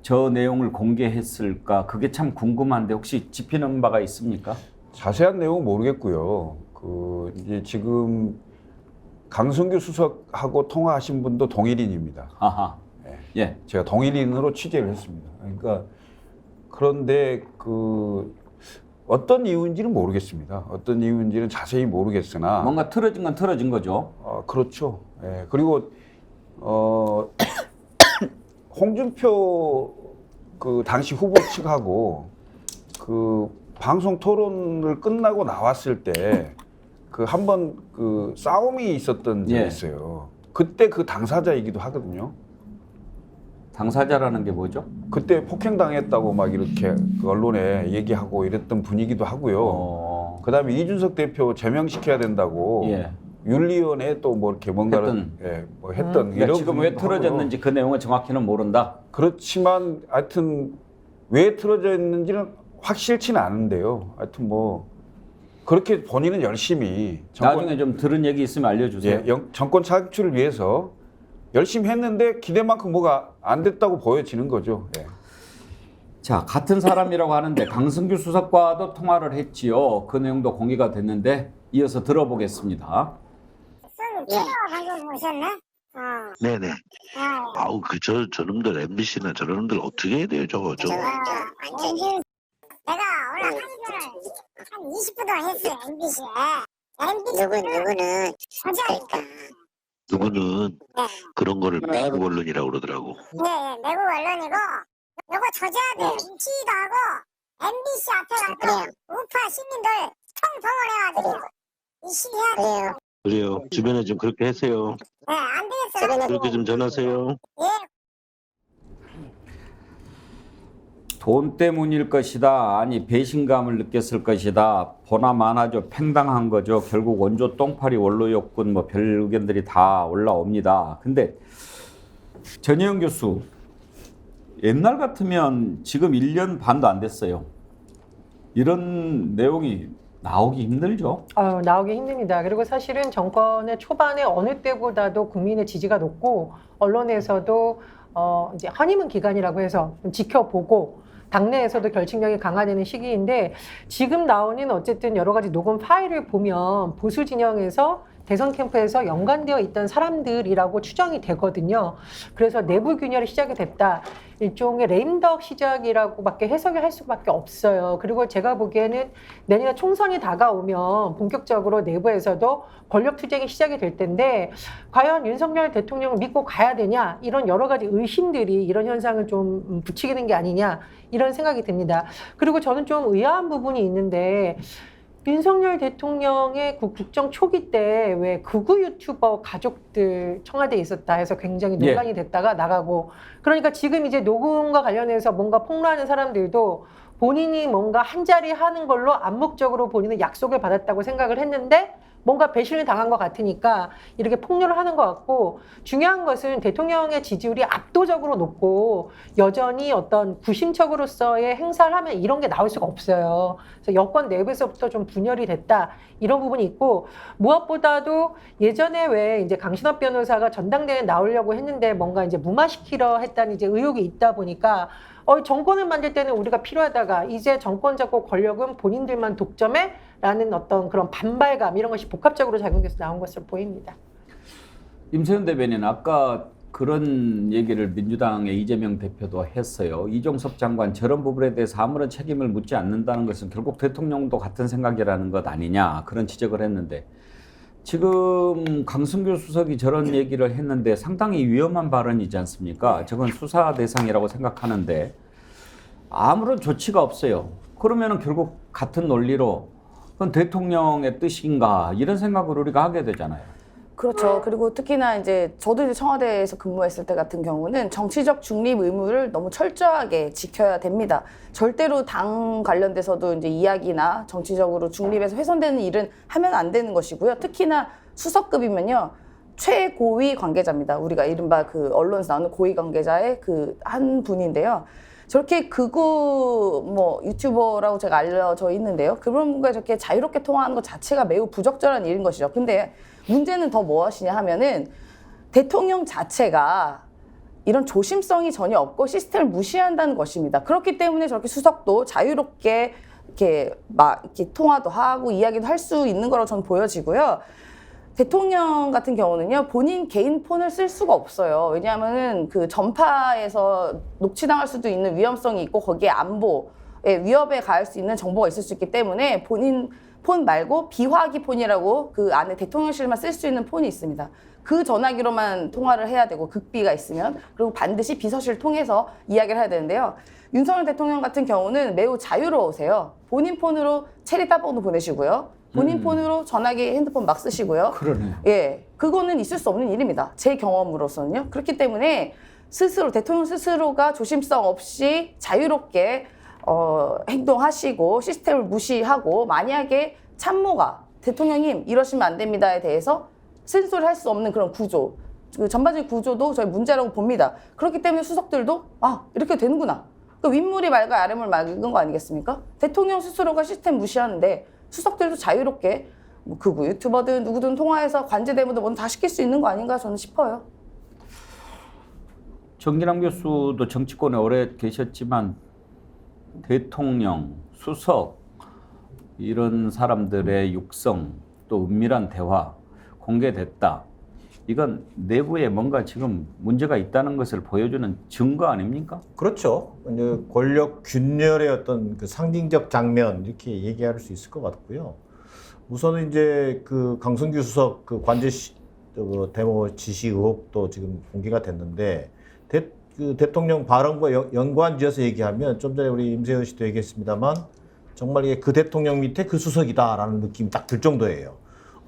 저 내용을 공개했을까? 그게 참 궁금한데 혹시 짚히는 바가 있습니까? 자세한 내용은 모르겠고요. 그 이제 지금 강성규 수석하고 통화하신 분도 동일인입니다. 아하. 제가 동일인으로 취재를 했습니다. 그러니까 그런데 그 어떤 이유인지는 모르겠습니다. 어떤 이유인지는 자세히 모르겠으나 뭔가 틀어진 건 틀어진 거죠. 그렇죠. 그리고 홍준표 그 당시 후보 측하고 그 방송 토론을 끝나고 나왔을 때 그 한번 그 싸움이 있었던 적이 있어요. 그때 그 당사자이기도 하거든요. 당사자라는 게 뭐죠? 그때 폭행당했다고 막 이렇게 그 언론에 얘기하고 이랬던 분이기도 하고요. 그다음에 이준석 대표 제명시켜야 된다고 윤리위원회에 또 뭐 이렇게 뭔가를 했던 그러니까 지금 왜 틀어졌는지 그 내용은 정확히는 모른다. 그렇지만 하여튼 왜 틀어져 있는지는 확실치는 않은데요. 하여튼 뭐 그렇게 본인은 열심히 나중에 좀 들은 얘기 있으면 알려주세요. 정권 차출을 위해서 열심히 했는데 기대만큼 뭐가 안 됐다고 보여지는 거죠. 자, 같은 사람이라고 하는데 강승규 수석과도 통화를 했지요. 그 내용도 공개가 됐는데 이어서 들어보겠습니다. 방금 오셨나? 네네. 아우 저놈들 MBC나 저놈들 어떻게 해야 돼요 저거. 내가 오늘 한의견을 한 20분 동안 했어요 MBC에. 누구는 누구는 그런 거를 내국 언론이라고 그러더라고. 네, 내국 언론이고 요거 저자야 돼. 인치도 하고 MBC 앞에 가서 우파 시민들 총동원해가지고 이 시해야 돼요. 그래요. 주변에 좀 그렇게 하세요. 네, 안 되겠어요. 그렇게 좀 전하세요. 돈 때문일 것이다. 아니 배신감을 느꼈을 것이다. 보나 마나죠. 팽당한 거죠. 결국 원조 똥파리 원로욕군 뭐 별 의견들이 다 올라옵니다. 근데 전혜영 교수 옛날 같으면 지금 1년 반도 안 됐어요. 이런 내용이 나오기 힘들죠? 나오기 힘듭니다. 그리고 사실은 정권의 초반에 어느 때보다도 국민의 지지가 높고 언론에서도 이제 허니문 기간이라고 해서 좀 지켜보고 당내에서도 결집력이 강화되는 시기인데 지금 나오는 어쨌든 여러 가지 녹음 파일을 보면 보수 진영에서 대선 캠프에서 연관되어 있던 사람들이라고 추정이 되거든요. 그래서 내부 균열이 시작이 됐다. 일종의 레임덕 시작이라고밖에 해석을 할 수밖에 없어요. 그리고 제가 보기에는 내년에 총선이 다가오면 본격적으로 내부에서도 권력 투쟁이 시작이 될 텐데 과연 윤석열 대통령을 믿고 가야 되냐 이런 여러 가지 의심들이 이런 현상을 좀 부추기는 게 아니냐 이런 생각이 듭니다. 그리고 저는 좀 의아한 부분이 있는데 윤석열 대통령의 그 국정 초기 때 왜 극우 유튜버 가족들 청와대에 있었다 해서 굉장히 논란이 됐다가 나가고, 그러니까 지금 이제 녹음과 관련해서 뭔가 폭로하는 사람들도 본인이 뭔가 한 자리 하는 걸로 암묵적으로 본인은 약속을 받았다고 생각을 했는데 뭔가 배신을 당한 것 같으니까 이렇게 폭로를 하는 것 같고, 중요한 것은 대통령의 지지율이 압도적으로 높고 여전히 어떤 구심척으로서의 행사를 하면 이런 게 나올 수가 없어요. 그래서 여권 내부에서부터 좀 분열이 됐다, 이런 부분이 있고, 무엇보다도 예전에 왜 이제 강신업 변호사가 전당대회에 나오려고 했는데 뭔가 이제 무마시키려 했다는 이제 의혹이 있다 보니까 정권을 만들 때는 우리가 필요하다가 이제 정권 잡고 권력은 본인들만 독점해? 라는 어떤 그런 반발감, 이런 것이 복합적으로 작용돼서 나온 것으로 보입니다. 임세현 대변인, 아까 그런 얘기를 민주당의 이재명 대표도 했어요. 이종섭 장관 저런 부분에 대해서 아무런 책임을 묻지 않는다는 것은 결국 대통령도 같은 생각이라는 것 아니냐, 그런 지적을 했는데, 지금 강승규 수석이 저런 얘기를 했는데 상당히 위험한 발언이지 않습니까? 저건 수사 대상이라고 생각하는데 아무런 조치가 없어요. 그러면은 결국 같은 논리로 그건 대통령의 뜻인가, 이런 생각을 우리가 하게 되잖아요. 그렇죠. 그리고 특히나 이제 저도 이제 청와대에서 근무했을 때 같은 경우는 정치적 중립 의무를 너무 철저하게 지켜야 됩니다. 절대로 당 관련돼서도 이제 이야기나 정치적으로 중립에서 훼손되는 일은 하면 안 되는 것이고요. 특히나 수석급이면요, 최고위 관계자입니다. 우리가 이른바 그 언론에서 나오는 고위 관계자의 그 한 분인데요. 저렇게 극우 유튜버라고 제가 알려져 있는데요. 그런 분과 저렇게 자유롭게 통화하는 것 자체가 매우 부적절한 일인 것이죠. 근데 문제는 더 무엇이냐 하면은 대통령 자체가 이런 조심성이 전혀 없고 시스템을 무시한다는 것입니다. 그렇기 때문에 저렇게 수석도 자유롭게 이렇게 통화도 하고 이야기도 할 수 있는 거라고 저는 보여지고요. 대통령 같은 경우는요, 본인 개인 폰을 쓸 수가 없어요. 왜냐하면은 그 전파에서 녹취당할 수도 있는 위험성이 있고 거기에 안보에 위협에 가할 수 있는 정보가 있을 수 있기 때문에 본인 폰 말고 비화기 폰이라고 그 안에 대통령실만 쓸 수 있는 폰이 있습니다. 그 전화기로만 통화를 해야 되고, 극비가 있으면, 그리고 반드시 비서실 통해서 이야기를 해야 되는데요. 윤석열 대통령 같은 경우는 매우 자유로우세요. 본인 폰으로 체리 따봉도 보내시고요. 본인 폰으로 전화기, 핸드폰 막 쓰시고요. 그러네요. 예, 그거는 있을 수 없는 일입니다. 제 경험으로서는요. 그렇기 때문에 스스로, 대통령 스스로가 조심성 없이 자유롭게 행동하시고 시스템을 무시하고, 만약에 참모가 대통령님 이러시면 안 됩니다에 대해서 쓴소리를 할 수 없는 그런 구조, 그 전반적인 구조도 저희 문제라고 봅니다. 그렇기 때문에 수석들도 이렇게 되는구나. 그 윗물이 맑아 아랫물 맑은 거 아니겠습니까? 대통령 스스로가 시스템 무시하는데 수석들도 자유롭게 극우 유튜버든 누구든 통화해서 관제대모도 뭐든 다 시킬 수 있는 거 아닌가 저는 싶어요. 정진남 교수도 정치권에 오래 계셨지만 대통령, 수석 이런 사람들의 육성, 또 은밀한 대화 공개됐다. 이건 내부에 뭔가 지금 문제가 있다는 것을 보여주는 증거 아닙니까? 그렇죠. 이제 권력 균열의 어떤 그 상징적 장면, 이렇게 얘기할 수 있을 것 같고요. 우선은 이제 그 강승규 수석 그 관제 데모 지시 의혹도 지금 공개가 됐는데, 그 대통령 발언과 연관지어서 얘기하면, 좀 전에 우리 임세현 씨도 얘기했습니다만 정말 이게 그 대통령 밑에 그 수석이다라는 느낌이 딱 들 정도예요.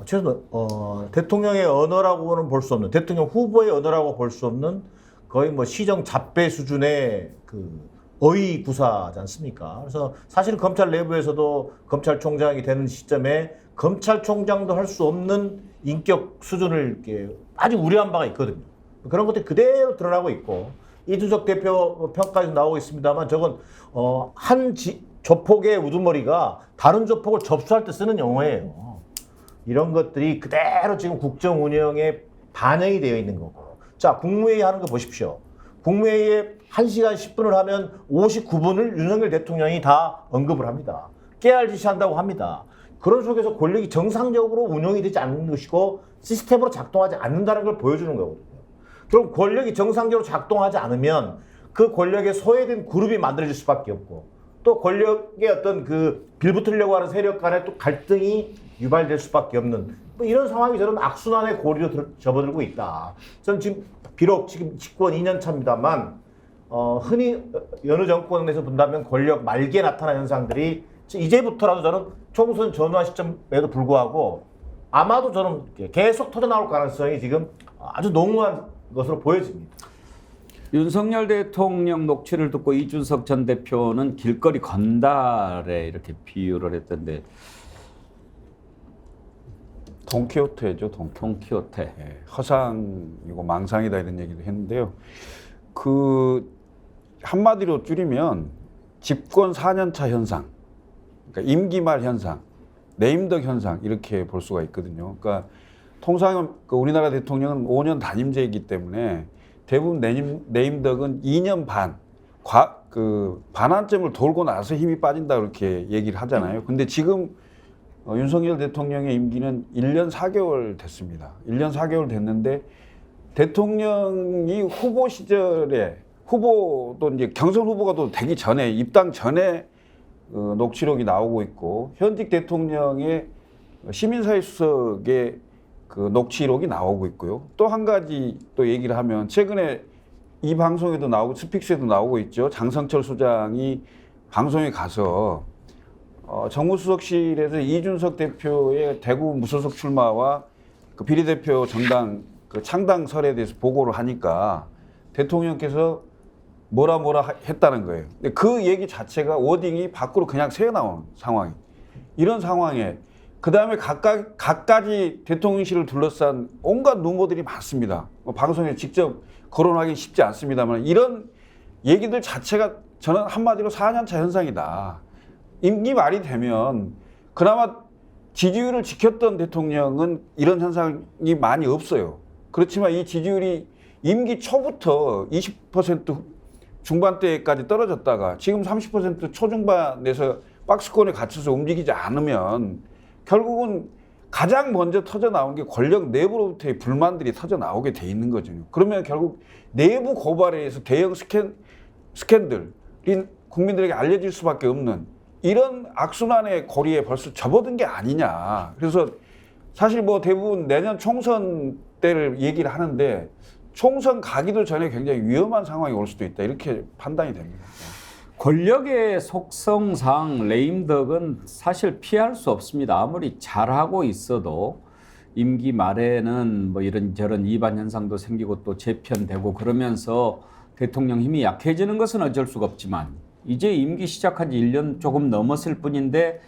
최소한 대통령의 언어라고는 볼 수 없는, 대통령 후보의 언어라고 볼 수 없는 거의 시정 잡배 수준의 그 어휘 구사지 않습니까? 그래서 사실 검찰 내부에서도 검찰총장이 되는 시점에 검찰총장도 할 수 없는 인격 수준을 이렇게 아주 우려한 바가 있거든요. 그런 것들이 그대로 드러나고 있고, 이준석 대표 평가에서 나오고 있습니다만 저건 조폭의 우두머리가 다른 조폭을 접수할 때 쓰는 용어예요. 이런 것들이 그대로 지금 국정 운영에 반영이 되어 있는 거고. 자, 국무회의 하는 거 보십시오. 국무회의에 1시간 10분을 하면 59분을 윤석열 대통령이 다 언급을 합니다. 깨알 지시한다고 합니다. 그런 속에서 권력이 정상적으로 운영이 되지 않는 것이고 시스템으로 작동하지 않는다는 걸 보여주는 거거든요. 그럼 권력이 정상적으로 작동하지 않으면 그 권력에 소외된 그룹이 만들어질 수밖에 없고, 또 권력의 어떤 그 빌붙으려고 하는 세력 간의 또 갈등이 유발될 수밖에 없는 이런 상황이 저는 악순환의 고리로 접어들고 있다. 저는 지금 비록 지금 집권 2년 차입니다만 흔히 여느 정권에서 본다면 권력 말기에 나타난 현상들이 이제부터라도 저는 총선 전후한 시점에도 불구하고 아마도 저는 계속 터져 나올 가능성이 지금 아주 농후한 것으로 보여집니다. 윤석열 대통령 녹취를 듣고 이준석 전 대표는 길거리 건달에 이렇게 비유를 했던데 돈키호테죠, 돈키호테. 예, 허상이고 망상이다 이런 얘기도 했는데요. 그 한마디로 줄이면 집권 4년차 현상, 그러니까 임기 말 현상, 내임덕 현상 이렇게 볼 수가 있거든요. 그러니까 통상 우리나라 대통령은 5년 단임제이기 때문에 대부분 내임덕은 2년 반, 반환점을 돌고 나서 힘이 빠진다 그렇게 얘기를 하잖아요. 근데 지금 윤석열 대통령의 임기는 1년 4개월 됐습니다. 1년 4개월 됐는데 대통령이 후보 시절에 후보도 이제 경선 후보가 또 되기 전에 입당 전에 녹취록이 나오고 있고 현직 대통령의 시민사회 수석의 그 녹취록이 나오고 있고요. 또 한 가지 또 얘기를 하면 최근에 이 방송에도 나오고 스픽스에도 나오고 있죠. 장성철 소장이 방송에 가서 정무수석실에서 이준석 대표의 대구 무소속 출마와 그 비례대표 정당 그 창당설에 대해서 보고를 하니까 대통령께서 뭐라 했다는 거예요. 근데 그 얘기 자체가 워딩이 밖으로 그냥 새어나온 상황이. 이런 상황에 그 다음에 각가지 대통령실을 둘러싼 온갖 루머들이 많습니다. 방송에 직접 거론하기 쉽지 않습니다만 이런 얘기들 자체가 저는 한마디로 4년차 현상이다. 임기 말이 되면 그나마 지지율을 지켰던 대통령은 이런 현상이 많이 없어요. 그렇지만 이 지지율이 임기 초부터 20% 중반대까지 떨어졌다가 지금 30% 초중반에서 박스권에 갇혀서 움직이지 않으면 결국은 가장 먼저 터져 나온 게 권력 내부로부터의 불만들이 터져 나오게 돼 있는 거죠. 그러면 결국 내부 고발에 의해서 대형 스캔들이 국민들에게 알려질 수밖에 없는 이런 악순환의 고리에 벌써 접어든 게 아니냐. 그래서 사실 뭐 대부분 내년 총선 때를 얘기를 하는데 총선 가기도 전에 굉장히 위험한 상황이 올 수도 있다. 이렇게 판단이 됩니다. 권력의 속성상 레임덕은 사실 피할 수 없습니다. 아무리 잘하고 있어도 임기 말에는 뭐 이런저런 이반 현상도 생기고 또 재편되고 그러면서 대통령 힘이 약해지는 것은 어쩔 수가 없지만 이제 임기 시작한 지 1년 조금 넘었을 뿐인데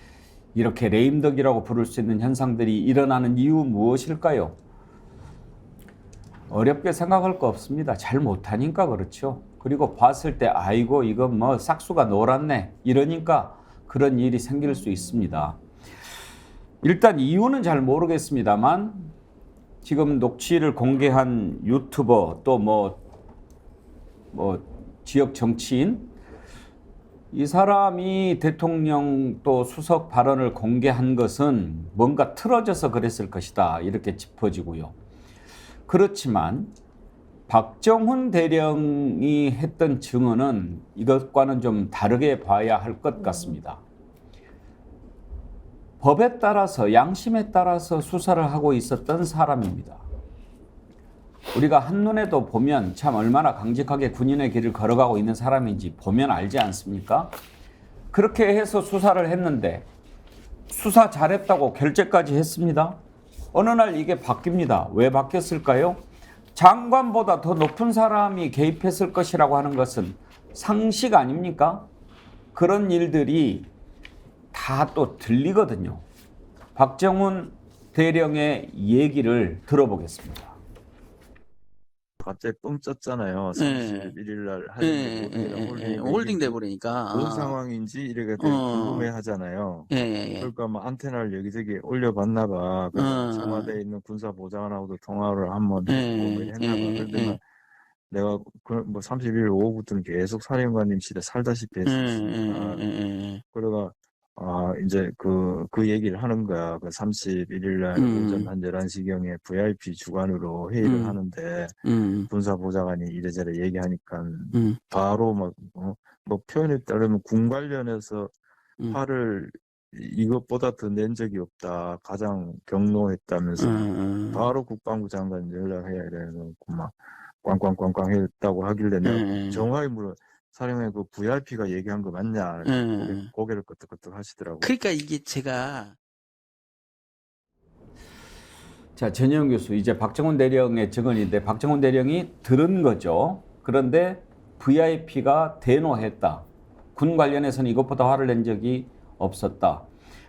이렇게 레임덕이라고 부를 수 있는 현상들이 일어나는 이유 무엇일까요? 어렵게 생각할 거 없습니다. 잘 못하니까 그렇죠. 그리고 봤을 때 아이고 이거 뭐 싹수가 놀았네 이러니까 그런 일이 생길 수 있습니다. 일단 이유는 잘 모르겠습니다만 지금 녹취를 공개한 유튜버 또 뭐 지역 정치인 이 사람이 대통령 또 수석 발언을 공개한 것은 뭔가 틀어져서 그랬을 것이다 이렇게 짚어지고요. 그렇지만 박정훈 대령이 했던 증언은 이것과는 좀 다르게 봐야 할 것 같습니다. 법에 따라서 양심에 따라서 수사를 하고 있었던 사람입니다. 우리가 한눈에도 보면 참 얼마나 강직하게 군인의 길을 걸어가고 있는 사람인지 보면 알지 않습니까? 그렇게 해서 수사를 했는데 수사 잘했다고 결재까지 했습니다. 어느 날 이게 바뀝니다. 왜 바뀌었을까요? 장관보다 더 높은 사람이 개입했을 것이라고 하는 것은 상식 아닙니까? 그런 일들이 다 또 들리거든요. 박정훈 대령의 얘기를 들어보겠습니다. 갑자기 뻥 쪘잖아요. 31일 날 하는데 홀딩 돼버리니까 뭔 상황인지 이렇게 궁금해하잖아요. 그러니까 뭐 안테나를 여기저기 올려봤나 봐. 청와대에 있는 군사보좌관하고도 통화를 한번 했나 봐. 그런데 내가 뭐 31일 오후부터는 계속 사령관님실에 살다시피 했었으니까 그러다가 이제 그 얘기를 하는 거야. 그 31일 날 오전 한 11시경에 VIP 주관으로 회의를 하는데 군사보좌관이 이래저래 얘기하니까 바로 뭐 표현에 따르면 군 관련해서 화를 이것보다 더 낸 적이 없다. 가장 경로했다면서 바로 국방부 장관 연락해야 되는 막 꽝꽝꽝꽝 했다고 하길래 내가 정확히 물어 사령의 그 VIP가 얘기한 거 맞냐? 고개를 끄덕끄덕 하시더라고요. 그러니까 이게 제가 자, 전혜영 교수, 이제 박정훈 대령의 증언인데 박정훈 대령이 들은 거죠. 그런데 VIP가 대노했다. 군 관련해서는 이것보다 화를 낸 적이 없었다.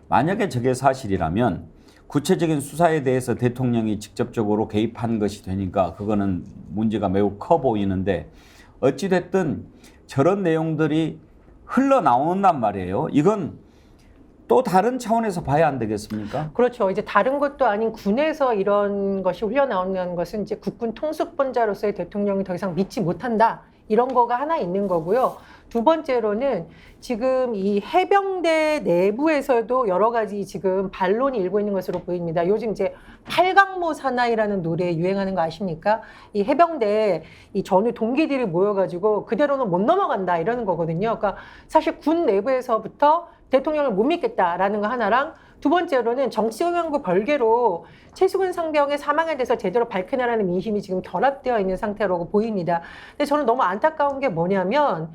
만약에 저게 사실이라면 구체적인 수사에 대해서 대통령이 직접적으로 개입한 것이 되니까 그거는 문제가 매우 커 보이는데 어찌됐든 저런 내용들이 흘러나온단 말이에요. 이건 또 다른 차원에서 봐야 안 되겠습니까? 그렇죠. 이제 다른 것도 아닌 군에서 이런 것이 흘러나오는 것은 이제 국군 통수권자로서의 대통령이 더 이상 믿지 못한다. 이런 거가 하나 있는 거고요. 두 번째로는 지금 이 해병대 내부에서도 여러 가지 지금 반론이 일고 있는 것으로 보입니다. 요즘 이제 팔강모 사나이라는 노래 유행하는 거 아십니까? 이 해병대 이 전후 동기들이 모여가지고 그대로는 못 넘어간다 이러는 거거든요. 그러니까 사실 군 내부에서부터 대통령을 못 믿겠다라는 거 하나랑 두 번째로는 정치 영향과 별개로 최수근 상병의 사망에 대해서 제대로 밝혀내라는 민심이 지금 결합되어 있는 상태라고 보입니다. 근데 저는 너무 안타까운 게 뭐냐면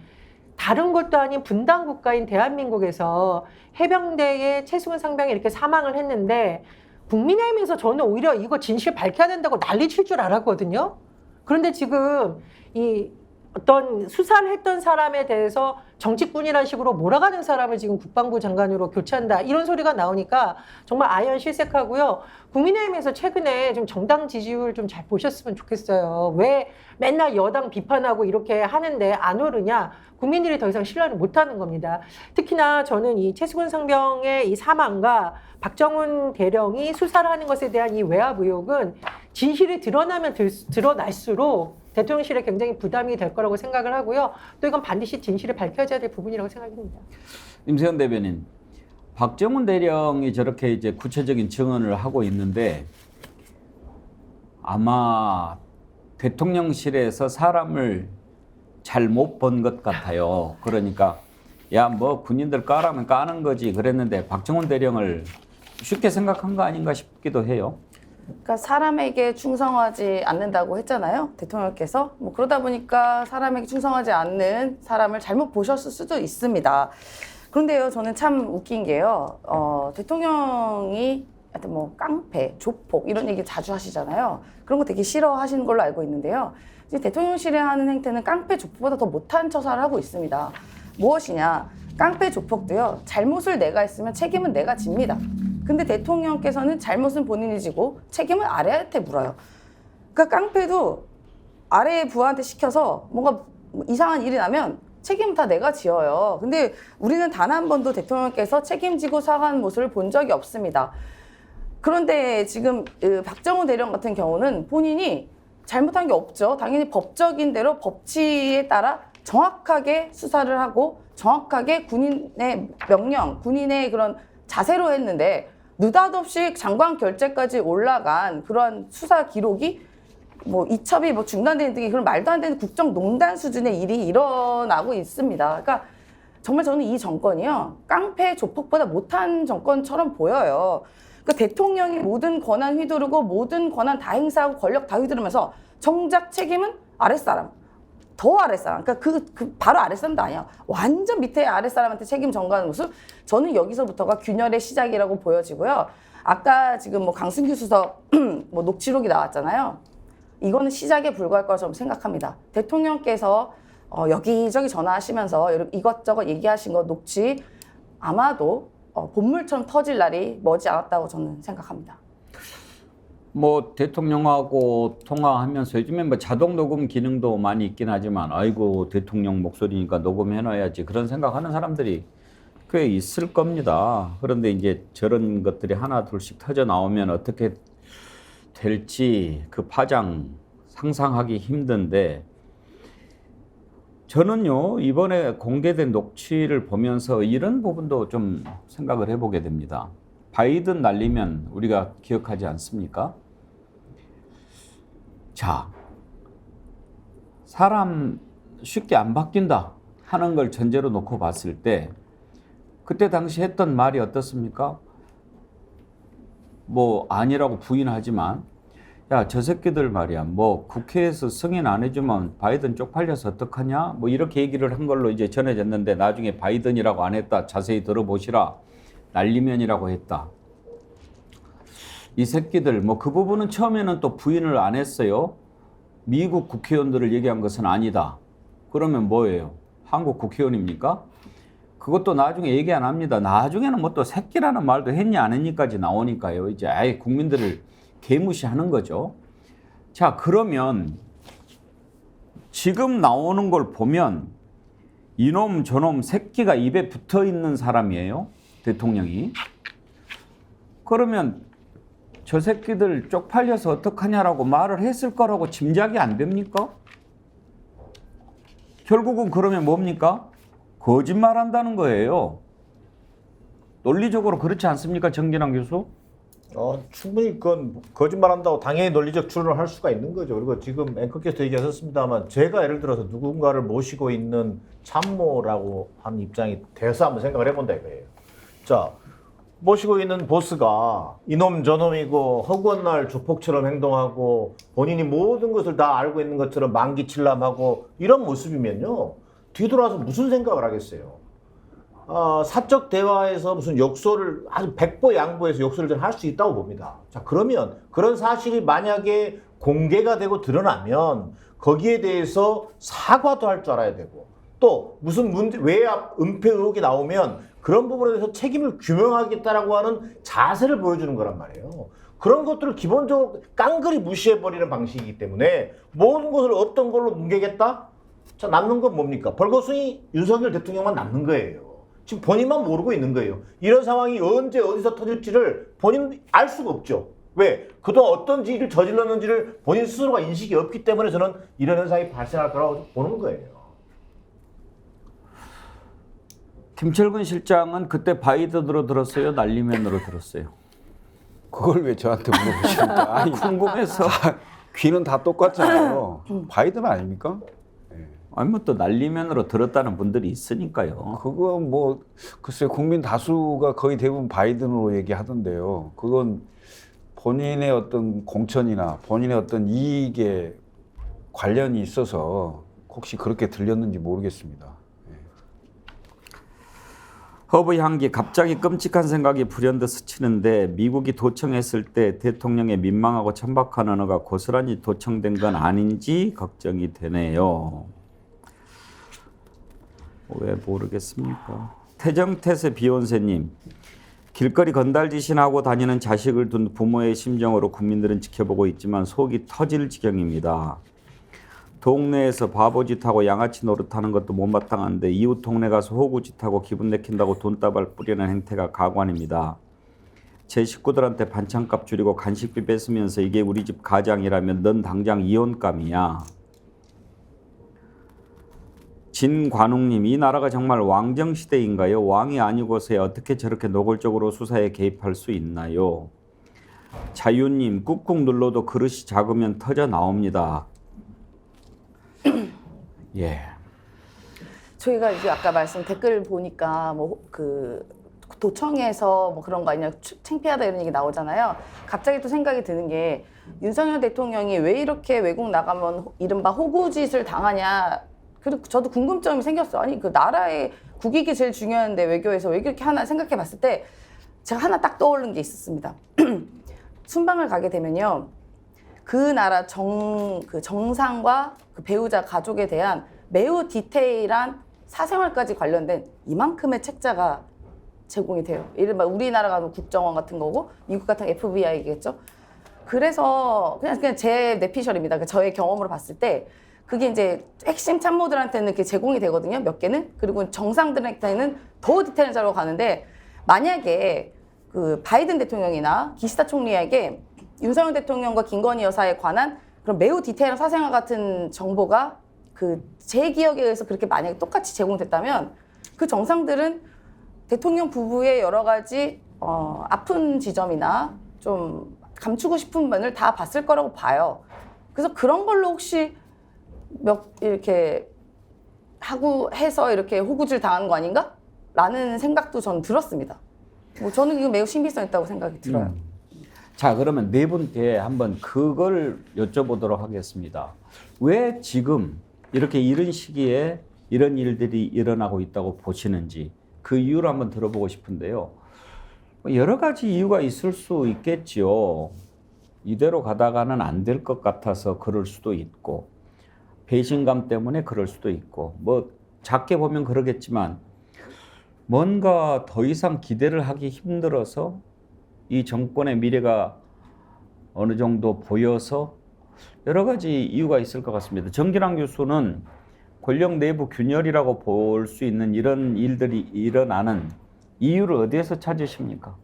다른 것도 아닌 분단 국가인 대한민국에서 해병대의 최수근 상병이 이렇게 사망을 했는데 국민의힘에서 저는 오히려 이거 진실 밝혀야 된다고 난리 칠 줄 알았거든요. 그런데 지금 이 어떤 수사를 했던 사람에 대해서 정치꾼이라는 식으로 몰아가는 사람을 지금 국방부 장관으로 교체한다 이런 소리가 나오니까 정말 아연실색하고요. 국민의힘에서 최근에 좀 정당 지지율 좀 잘 보셨으면 좋겠어요. 왜 맨날 여당 비판하고 이렇게 하는데 안 오르냐? 국민들이 더 이상 신뢰를 못하는 겁니다. 특히나 저는 이 최수근 상병의 이 사망과 박정훈 대령이 수사를 하는 것에 대한 이 외압 의혹은 진실이 드러나면 드러날수록 대통령실에 굉장히 부담이 될 거라고 생각을 하고요. 또 이건 반드시 진실을 밝혀져야 될 부분이라고 생각합니다. 임세현 대변인, 박정훈 대령이 저렇게 이제 구체적인 증언을 하고 있는데 아마 대통령실에서 사람을 잘 못 본 것 같아요. 그러니까 야, 뭐 군인들 까라면 까는 거지 그랬는데 박정훈 대령을 쉽게 생각한 거 아닌가 싶기도 해요. 그러니까 사람에게 충성하지 않는다고 했잖아요. 대통령께서. 뭐 그러다 보니까 사람에게 충성하지 않는 사람을 잘못 보셨을 수도 있습니다. 그런데요, 저는 참 웃긴 게요. 대통령이 하여튼 뭐 깡패, 조폭 이런 얘기 자주 하시잖아요. 그런 거 되게 싫어하시는 걸로 알고 있는데요. 이제 대통령실에 하는 행태는 깡패, 조폭보다 더 못한 처사를 하고 있습니다. 무엇이냐? 깡패, 조폭도요. 잘못을 내가 했으면 책임은 내가 집니다. 근데 대통령께서는 잘못은 본인이 지고 책임을 아래한테 물어요. 그러니까 깡패도 아래 부하한테 시켜서 뭔가 이상한 일이 나면 책임은 다 내가 지어요. 근데 우리는 단 한 번도 대통령께서 책임지고 사과하는 모습을 본 적이 없습니다. 그런데 지금 박정훈 대령 같은 경우는 본인이 잘못한 게 없죠. 당연히 법적인 대로 법치에 따라 정확하게 수사를 하고 정확하게 군인의 명령, 군인의 그런 자세로 했는데 느닷없이 장관 결재까지 올라간 그런 수사 기록이 뭐 이첩이 뭐 중단되는 등의 그런 말도 안 되는 국정농단 수준의 일이 일어나고 있습니다. 그러니까 정말 저는 이 정권이요, 깡패 조폭보다 못한 정권처럼 보여요. 그러니까 대통령이 모든 권한 휘두르고 모든 권한 다 행사하고 권력 다 휘두르면서 정작 책임은 아랫사람, 더 아랫사람, 그러니까 그 바로 아랫사람도 아니야. 완전 밑에 아랫사람한테 책임 전가하는 모습, 저는 여기서부터가 균열의 시작이라고 보여지고요. 아까 지금 뭐 강승규 수석 뭐 녹취록이 나왔잖아요. 이거는 시작에 불과할 거라고 저는 생각합니다. 대통령께서 여기저기 전화하시면서 이것저것 얘기하신 거 녹취 아마도 본물처럼 터질 날이 머지 않았다고 저는 생각합니다. 뭐 대통령하고 통화하면서 요즘에 뭐 자동 녹음 기능도 많이 있긴 하지만 아이고 대통령 목소리니까 녹음해놔야지 그런 생각하는 사람들이 꽤 있을 겁니다. 그런데 이제 저런 것들이 하나 둘씩 터져 나오면 어떻게 될지 그 파장 상상하기 힘든데, 저는요 이번에 공개된 녹취를 보면서 이런 부분도 좀 생각을 해보게 됩니다. 바이든 날리면 우리가 기억하지 않습니까? 자, 사람 쉽게 안 바뀐다 하는 걸 전제로 놓고 봤을 때 그때 당시 했던 말이 어떻습니까? 뭐 아니라고 부인하지만 야, 저 새끼들 말이야. 뭐 국회에서 승인 안 해주면 바이든 쪽팔려서 어떡하냐? 뭐 이렇게 얘기를 한 걸로 이제 전해졌는데 나중에 바이든이라고 안 했다. 자세히 들어보시라. 날리면이라고 했다. 이 새끼들 뭐 그 부분은 처음에는 또 부인을 안 했어요. 미국 국회의원들을 얘기한 것은 아니다. 그러면 뭐예요? 한국 국회의원입니까? 그것도 나중에 얘기 안 합니다. 나중에는 뭐 또 새끼라는 말도 했냐 안 했니까지 나오니까요. 이제 아예 국민들을 개무시하는 거죠. 자, 그러면 지금 나오는 걸 보면 이놈 저놈 새끼가 입에 붙어 있는 사람이에요. 대통령이. 그러면 저 새끼들 쪽팔려서 어떡하냐라고 말을 했을 거라고 짐작이 안 됩니까? 결국은 그러면 뭡니까? 거짓말한다는 거예요. 논리적으로 그렇지 않습니까, 정진환 교수? 충분히 그건 거짓말한다고 당연히 논리적 추론을 할 수가 있는 거죠. 그리고 지금 앵커께서 얘기하셨습니다만 제가 예를 들어서 누군가를 모시고 있는 참모라고 하는 입장이 돼서 한번 생각을 해본다 이거예요. 자, 모시고 있는 보스가 이놈 저놈이고 허구한 날 조폭처럼 행동하고 본인이 모든 것을 다 알고 있는 것처럼 만기칠람하고 이런 모습이면요. 뒤돌아서 무슨 생각을 하겠어요. 사적 대화에서 무슨 욕설을 아주 백보양보해서 욕설을 할 수 있다고 봅니다. 자, 그러면 그런 사실이 만약에 공개가 되고 드러나면 거기에 대해서 사과도 할 줄 알아야 되고 또 무슨 문제, 외압, 은폐 의혹이 나오면 그런 부분에 대해서 책임을 규명하겠다라고 하는 자세를 보여주는 거란 말이에요. 그런 것들을 기본적으로 깡그리 무시해버리는 방식이기 때문에 모든 것을 없던 걸로 뭉개겠다? 자, 남는 건 뭡니까? 벌거숭이 윤석열 대통령만 남는 거예요. 지금 본인만 모르고 있는 거예요. 이런 상황이 언제 어디서 터질지를 본인 알 수가 없죠. 왜? 그동안 어떤 일을 저질렀는지를 본인 스스로가 인식이 없기 때문에 저는 이런 현상이 발생할 거라고 보는 거예요. 김철근 실장은 그때 바이든으로 들었어요? 날리면으로 들었어요? 그걸 왜 저한테 물어보십니까? 아니, 궁금해서. 귀는 다 똑같잖아요. 바이든 아닙니까? 아니 뭐 또 날리면으로 들었다는 분들이 있으니까요. 그건 뭐 글쎄 국민 다수가 거의 대부분 바이든으로 얘기하던데요. 그건 본인의 어떤 공천이나 본인의 어떤 이익에 관련이 있어서 혹시 그렇게 들렸는지 모르겠습니다. 허브 향기 갑자기 끔찍한 생각이 불현듯 스치는데 미국이 도청했을 때 대통령의 민망하고 천박한 언어가 고스란히 도청된 건 아닌지 걱정이 되네요. 왜 모르겠습니까? 태정태세 비욘세님, 길거리 건달짓이나 다니는 자식을 둔 부모의 심정으로 국민들은 지켜보고 있지만 속이 터질 지경입니다. 동네에서 바보짓하고 양아치 노릇하는 것도 못마땅한데 이웃 동네 가서 호구짓하고 기분 내킨다고 돈다발 뿌리는 행태가 가관입니다. 제 식구들한테 반찬값 줄이고 간식비 뺏으면서 이게 우리 집 가장이라면 넌 당장 이혼감이야. 진관웅님, 이 나라가 정말 왕정시대인가요? 왕이 아니고서야 어떻게 저렇게 노골적으로 수사에 개입할 수 있나요? 자유님, 꾹꾹 눌러도 그릇이 작으면 터져 나옵니다. 예. 저희가 이제 아까 말씀 댓글 보니까 뭐 그 도청에서 뭐 그런 거 아니냐 창피하다 이런 얘기 나오잖아요. 갑자기 또 생각이 드는 게 윤석열 대통령이 왜 이렇게 외국 나가면 이른바 호구짓을 당하냐. 그리고 저도 궁금점이 생겼어요. 아니 그 나라의 국익이 제일 중요한데 외교에서 왜 그렇게 하나 생각해 봤을 때 제가 하나 딱 떠오른 게 있었습니다. 순방을 가게 되면요. 그 나라 정상과 그 배우자 가족에 대한 매우 디테일한 사생활까지 관련된 이만큼의 책자가 제공이 돼요. 이른바 우리나라가 국정원 같은 거고 미국 같은 FBI겠죠. 그래서 그냥 제 내피셜입니다. 저의 경험으로 봤을 때 그게 이제 핵심 참모들한테는 이렇게 제공이 되거든요. 몇 개는. 그리고 정상들한테는 더 디테일한 자료가 가는데 만약에 그 바이든 대통령이나 기시다 총리에게 윤석열 대통령과 김건희 여사에 관한 그런 매우 디테일한 사생활 같은 정보가 제 기억에 의해서 그렇게 만약에 똑같이 제공됐다면 그 정상들은 대통령 부부의 여러 가지 아픈 지점이나 좀 감추고 싶은 면을 다 봤을 거라고 봐요. 그래서 그런 걸로 혹시 이렇게 하고 해서 이렇게 호구질 당하는 거 아닌가? 라는 생각도 저는 들었습니다. 뭐 저는 이거 매우 신빙성 있다고 생각이 들어요. 자, 그러면 네 분께 한번 그걸 여쭤보도록 하겠습니다. 왜 지금 이렇게 이런 시기에 이런 일들이 일어나고 있다고 보시는지 그 이유를 한번 들어보고 싶은데요. 여러 가지 이유가 있을 수 있겠지요. 이대로 가다가는 안 될 것 같아서 그럴 수도 있고, 배신감 때문에 그럴 수도 있고, 뭐 작게 보면 그러겠지만 뭔가 더 이상 기대를 하기 힘들어서 이 정권의 미래가 어느 정도 보여서 여러 가지 이유가 있을 것 같습니다. 정기랑 교수는 권력 내부 균열이라고 볼 수 있는 이런 일들이 일어나는 이유를 어디에서 찾으십니까?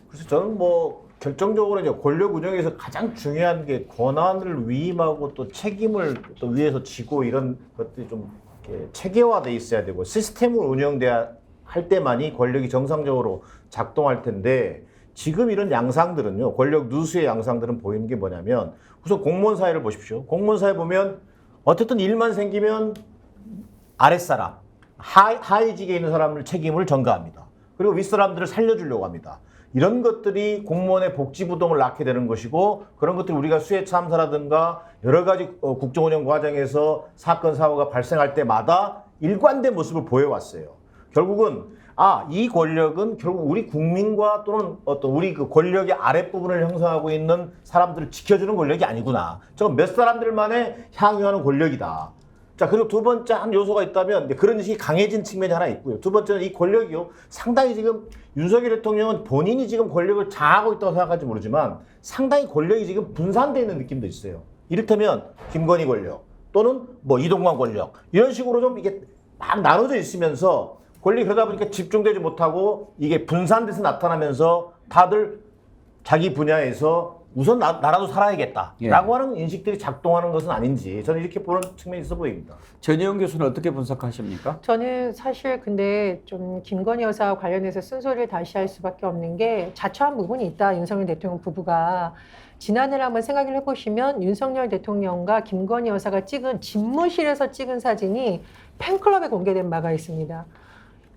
그래서 저는 뭐 결정적으로 이제 권력 운영에서 가장 중요한 게 권한을 위임하고 또 책임을 또 위에서 지고 이런 것들이 좀 이렇게 체계화돼 있어야 되고 시스템을 운영돼야 할 때만이 권력이 정상적으로 작동할 텐데 지금 이런 양상들은요, 권력 누수의 양상들은 보이는 게 뭐냐면 우선 공무원 사회를 보십시오. 공무원 사회 보면 어쨌든 일만 생기면 아랫사람, 하위직에 있는 사람을 책임을 전가합니다. 그리고 윗사람들을 살려주려고 합니다. 이런 것들이 공무원의 복지부동을 낳게 되는 것이고 그런 것들이 우리가 수해 참사라든가 여러 가지 국정운영 과정에서 사건, 사고가 발생할 때마다 일관된 모습을 보여왔어요. 결국은 이 권력은 결국 우리 국민과 또는 어떤 우리 그 권력의 아랫부분을 형성하고 있는 사람들을 지켜주는 권력이 아니구나. 저건 몇 사람들만의 향유하는 권력이다. 자, 그리고 두 번째 한 요소가 있다면 그런 인식이 강해진 측면이 하나 있고요. 두 번째는 이 권력이요. 상당히 지금 윤석열 대통령은 본인이 지금 권력을 장악하고 있다고 생각할지 모르지만 상당히 권력이 지금 분산되어 있는 느낌도 있어요. 이를테면 김건희 권력 또는 뭐 이동관 권력 이런 식으로 좀 이게 막 나눠져 있으면서 권력이 그러다 보니까 집중되지 못하고 이게 분산돼서 나타나면서 다들 자기 분야에서 우선 나라도 살아야겠다라고 하는 인식들이 작동하는 것은 아닌지 저는 이렇게 보는 측면이 있어 보입니다. 전혜영 교수는 어떻게 분석하십니까? 저는 사실 근데 좀 김건희 여사와 관련해서 쓴소리를 다시 할 수밖에 없는 게 자초한 부분이 있다. 윤석열 대통령 부부가. 지난해를 한번 생각을 해보시면 윤석열 대통령과 김건희 여사가 찍은 집무실에서 찍은 사진이 팬클럽에 공개된 바가 있습니다.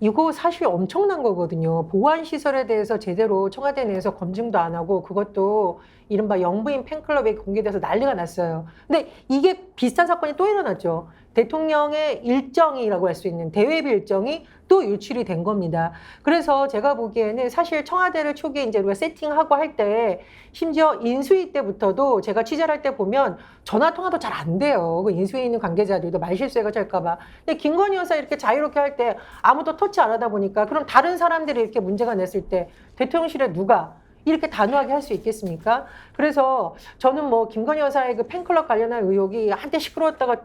이거 사실 엄청난 거거든요. 보안시설에 대해서 제대로 청와대 내에서 검증도 안 하고 그것도 이른바 영부인 팬클럽에 공개돼서 난리가 났어요. 근데 이게 비슷한 사건이 또 일어났죠. 대통령의 일정이라고 할 수 있는 대외비 일정이 또 유출이 된 겁니다. 그래서 제가 보기에는 사실 청와대를 초기에 이제 우리가 세팅하고 할 때 심지어 인수위 때부터도 제가 취재를 할 때 보면 전화 통화도 잘 안 돼요. 그 인수위에 있는 관계자들도 말실수가 될까봐. 근데 김건희 여사 이렇게 자유롭게 할 때 아무도 터치 안 하다 보니까 그럼 다른 사람들이 이렇게 문제가 냈을 때 대통령실에 누가 이렇게 단호하게 할 수 있겠습니까? 그래서 저는 뭐 김건희 여사의 그 팬클럽 관련한 의혹이 한때 시끄러웠다가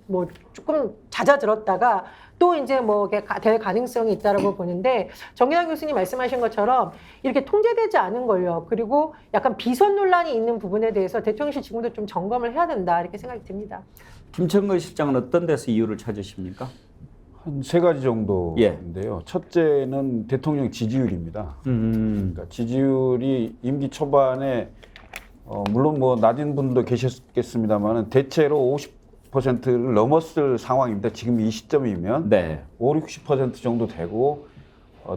뭐 조금 잦아들었다가 또 이제 뭐 될 가능성이 있다라고 보는데 정의당 교수님 말씀하신 것처럼 이렇게 통제되지 않은 권력 그리고 약간 비선 논란이 있는 부분에 대해서 대통령실 지금도 좀 점검을 해야 된다 이렇게 생각이 듭니다. 김천근 실장은 어떤 데서 이유를 찾으십니까? 한 세 가지 정도인데요. 첫째는 대통령 지지율입니다. 그러니까 지지율이 임기 초반에 물론 뭐 낮은 분도 계셨겠습니다만은 대체로 50%를 넘었을 상황입니다. 지금 이 시점이면 5, 60% 정도 되고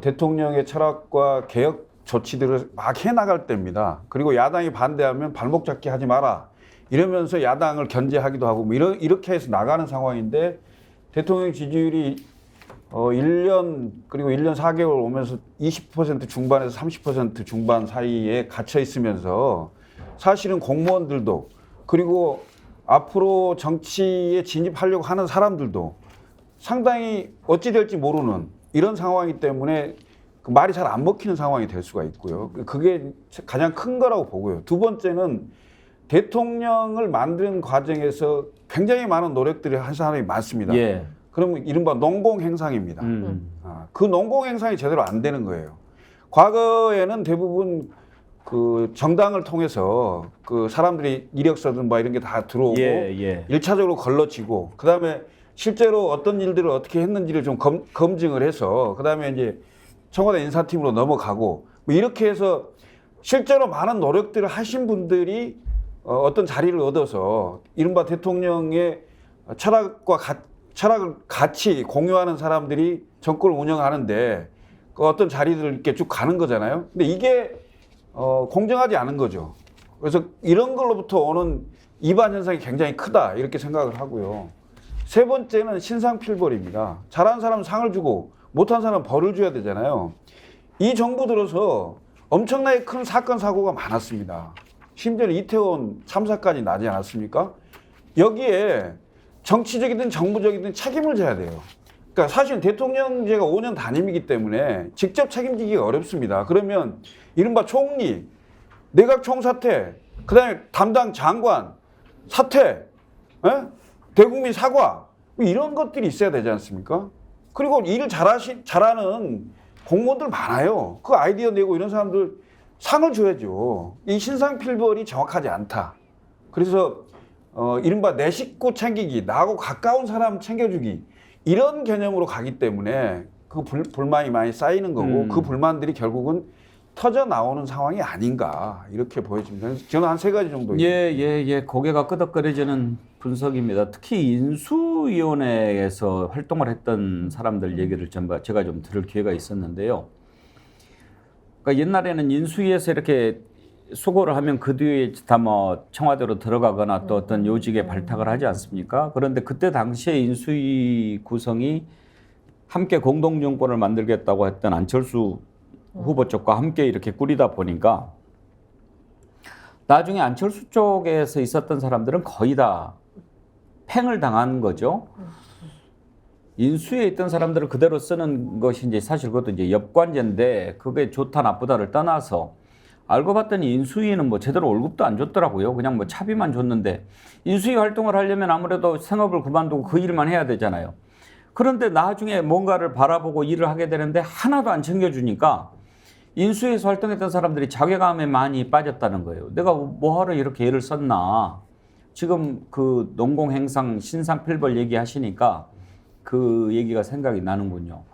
대통령의 철학과 개혁 조치들을 막 해나갈 때입니다. 그리고 야당이 반대하면 발목 잡기 하지 마라 이러면서 야당을 견제하기도 하고 뭐 이렇게 해서 나가는 상황인데 대통령 지지율이 1년 그리고 1년 4개월 오면서 20% 중반에서 30% 중반 사이에 갇혀 있으면서 사실은 공무원들도 그리고 앞으로 정치에 진입하려고 하는 사람들도 상당히 어찌 될지 모르는 이런 상황이기 때문에 말이 잘 안 먹히는 상황이 될 수가 있고요. 그게 가장 큰 거라고 보고요. 두 번째는 대통령을 만드는 과정에서 굉장히 많은 노력들을 한 사람이 많습니다. 그러면 이른바 농공행상입니다. 그 농공행상이 제대로 안 되는 거예요. 과거에는 대부분 그 정당을 통해서 그 사람들이 이력서든 뭐 이런 게 다 들어오고 1차적으로 걸러지고 그다음에 실제로 어떤 일들을 어떻게 했는지를 좀 검증을 해서 그다음에 이제 청와대 인사팀으로 넘어가고 뭐 이렇게 해서 실제로 많은 노력들을 하신 분들이 어떤 자리를 얻어서 이른바 대통령의 철학을 같이 공유하는 사람들이 정권을 운영하는데 그 어떤 자리들을 이렇게 쭉 가는 거잖아요. 근데 이게 공정하지 않은 거죠. 그래서 이런 걸로부터 오는 이반 현상이 굉장히 크다 이렇게 생각을 하고요. 세 번째는 신상필벌입니다. 잘한 사람은 상을 주고 못한 사람은 벌을 줘야 되잖아요. 이 정부 들어서 엄청나게 큰 사건 사고가 많았습니다. 심지어 이태원 참사까지 나지 않았습니까? 여기에 정치적이든 정부적이든 책임을 져야 돼요. 그러니까 사실 대통령제가 5년 단임이기 때문에 직접 책임지기가 어렵습니다. 그러면 이른바 총리, 내각 총사퇴, 그다음에 담당 장관 사퇴, 대국민 사과 이런 것들이 있어야 되지 않습니까? 그리고 일을 잘하는 공무원들 많아요. 그 아이디어 내고 이런 사람들 상을 줘야죠. 이 신상필벌이 정확하지 않다. 그래서 이른바 내 식구 챙기기, 나하고 가까운 사람 챙겨주기 이런 개념으로 가기 때문에 그 불만이 많이 쌓이는 거고 그 불만들이 결국은 터져 나오는 상황이 아닌가 이렇게 보여집니다. 저는 한 3가지 정도. 예. 고개가 끄덕거려지는 분석입니다. 특히 인수위원회에서 활동을 했던 사람들 얘기를 제가 좀 들을 기회가 있었는데요. 그러니까 옛날에는 인수위에서 이렇게 수고를 하면 그 뒤에 다 뭐 청와대로 들어가거나 또 어떤 요직에 발탁을 하지 않습니까? 그런데 그때 당시에 인수위 구성이 함께 공동정권을 만들겠다고 했던 안철수 후보 쪽과 함께 이렇게 꾸리다 보니까 나중에 안철수 쪽에서 있었던 사람들은 거의 다 팽을 당한 거죠. 인수위에 있던 사람들을 그대로 쓰는 것이 이제 사실 그것도 이제 역관제인데 그게 좋다 나쁘다를 떠나서 알고 봤더니 인수위는 뭐 제대로 월급도 안 줬더라고요. 그냥 뭐 차비만 줬는데 인수위 활동을 하려면 아무래도 생업을 그만두고 그 일만 해야 되잖아요. 그런데 나중에 뭔가를 바라보고 일을 하게 되는데 하나도 안 챙겨주니까 인수위에서 활동했던 사람들이 자괴감에 많이 빠졌다는 거예요. 내가 뭐하러 이렇게 애를 썼나. 지금 그 농공행상 신상필벌 얘기하시니까 그 얘기가 생각이 나는군요.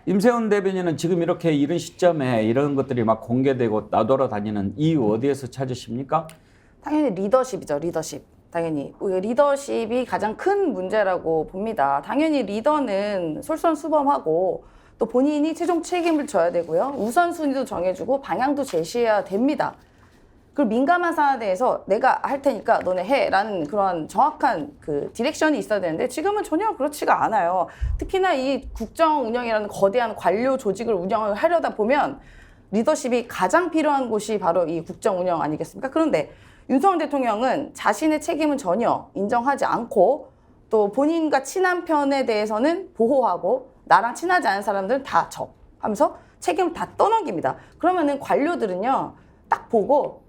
임세훈 대변인은 지금 이렇게 이런 시점에 이런 것들이 막 공개되고 나돌아다니는 이유 어디에서 찾으십니까? 당연히 리더십이죠. 리더십. 당연히 리더십이 가장 큰 문제라고 봅니다. 당연히 리더는 솔선수범하고 또 본인이 최종 책임을 져야 되고요. 우선순위도 정해주고 방향도 제시해야 됩니다. 그리고 민감한 사안에 대해서 내가 할 테니까 너네 해라는 그런 정확한 그 디렉션이 있어야 되는데 지금은 전혀 그렇지가 않아요. 특히나 이 국정 운영이라는 거대한 관료 조직을 운영을 하려다 보면 리더십이 가장 필요한 곳이 바로 이 국정 운영 아니겠습니까? 그런데 윤석열 대통령은 자신의 책임은 전혀 인정하지 않고 또 본인과 친한 편에 대해서는 보호하고 나랑 친하지 않은 사람들은 다 적 하면서 책임을 다 떠넘깁니다. 그러면은 관료들은요 딱 보고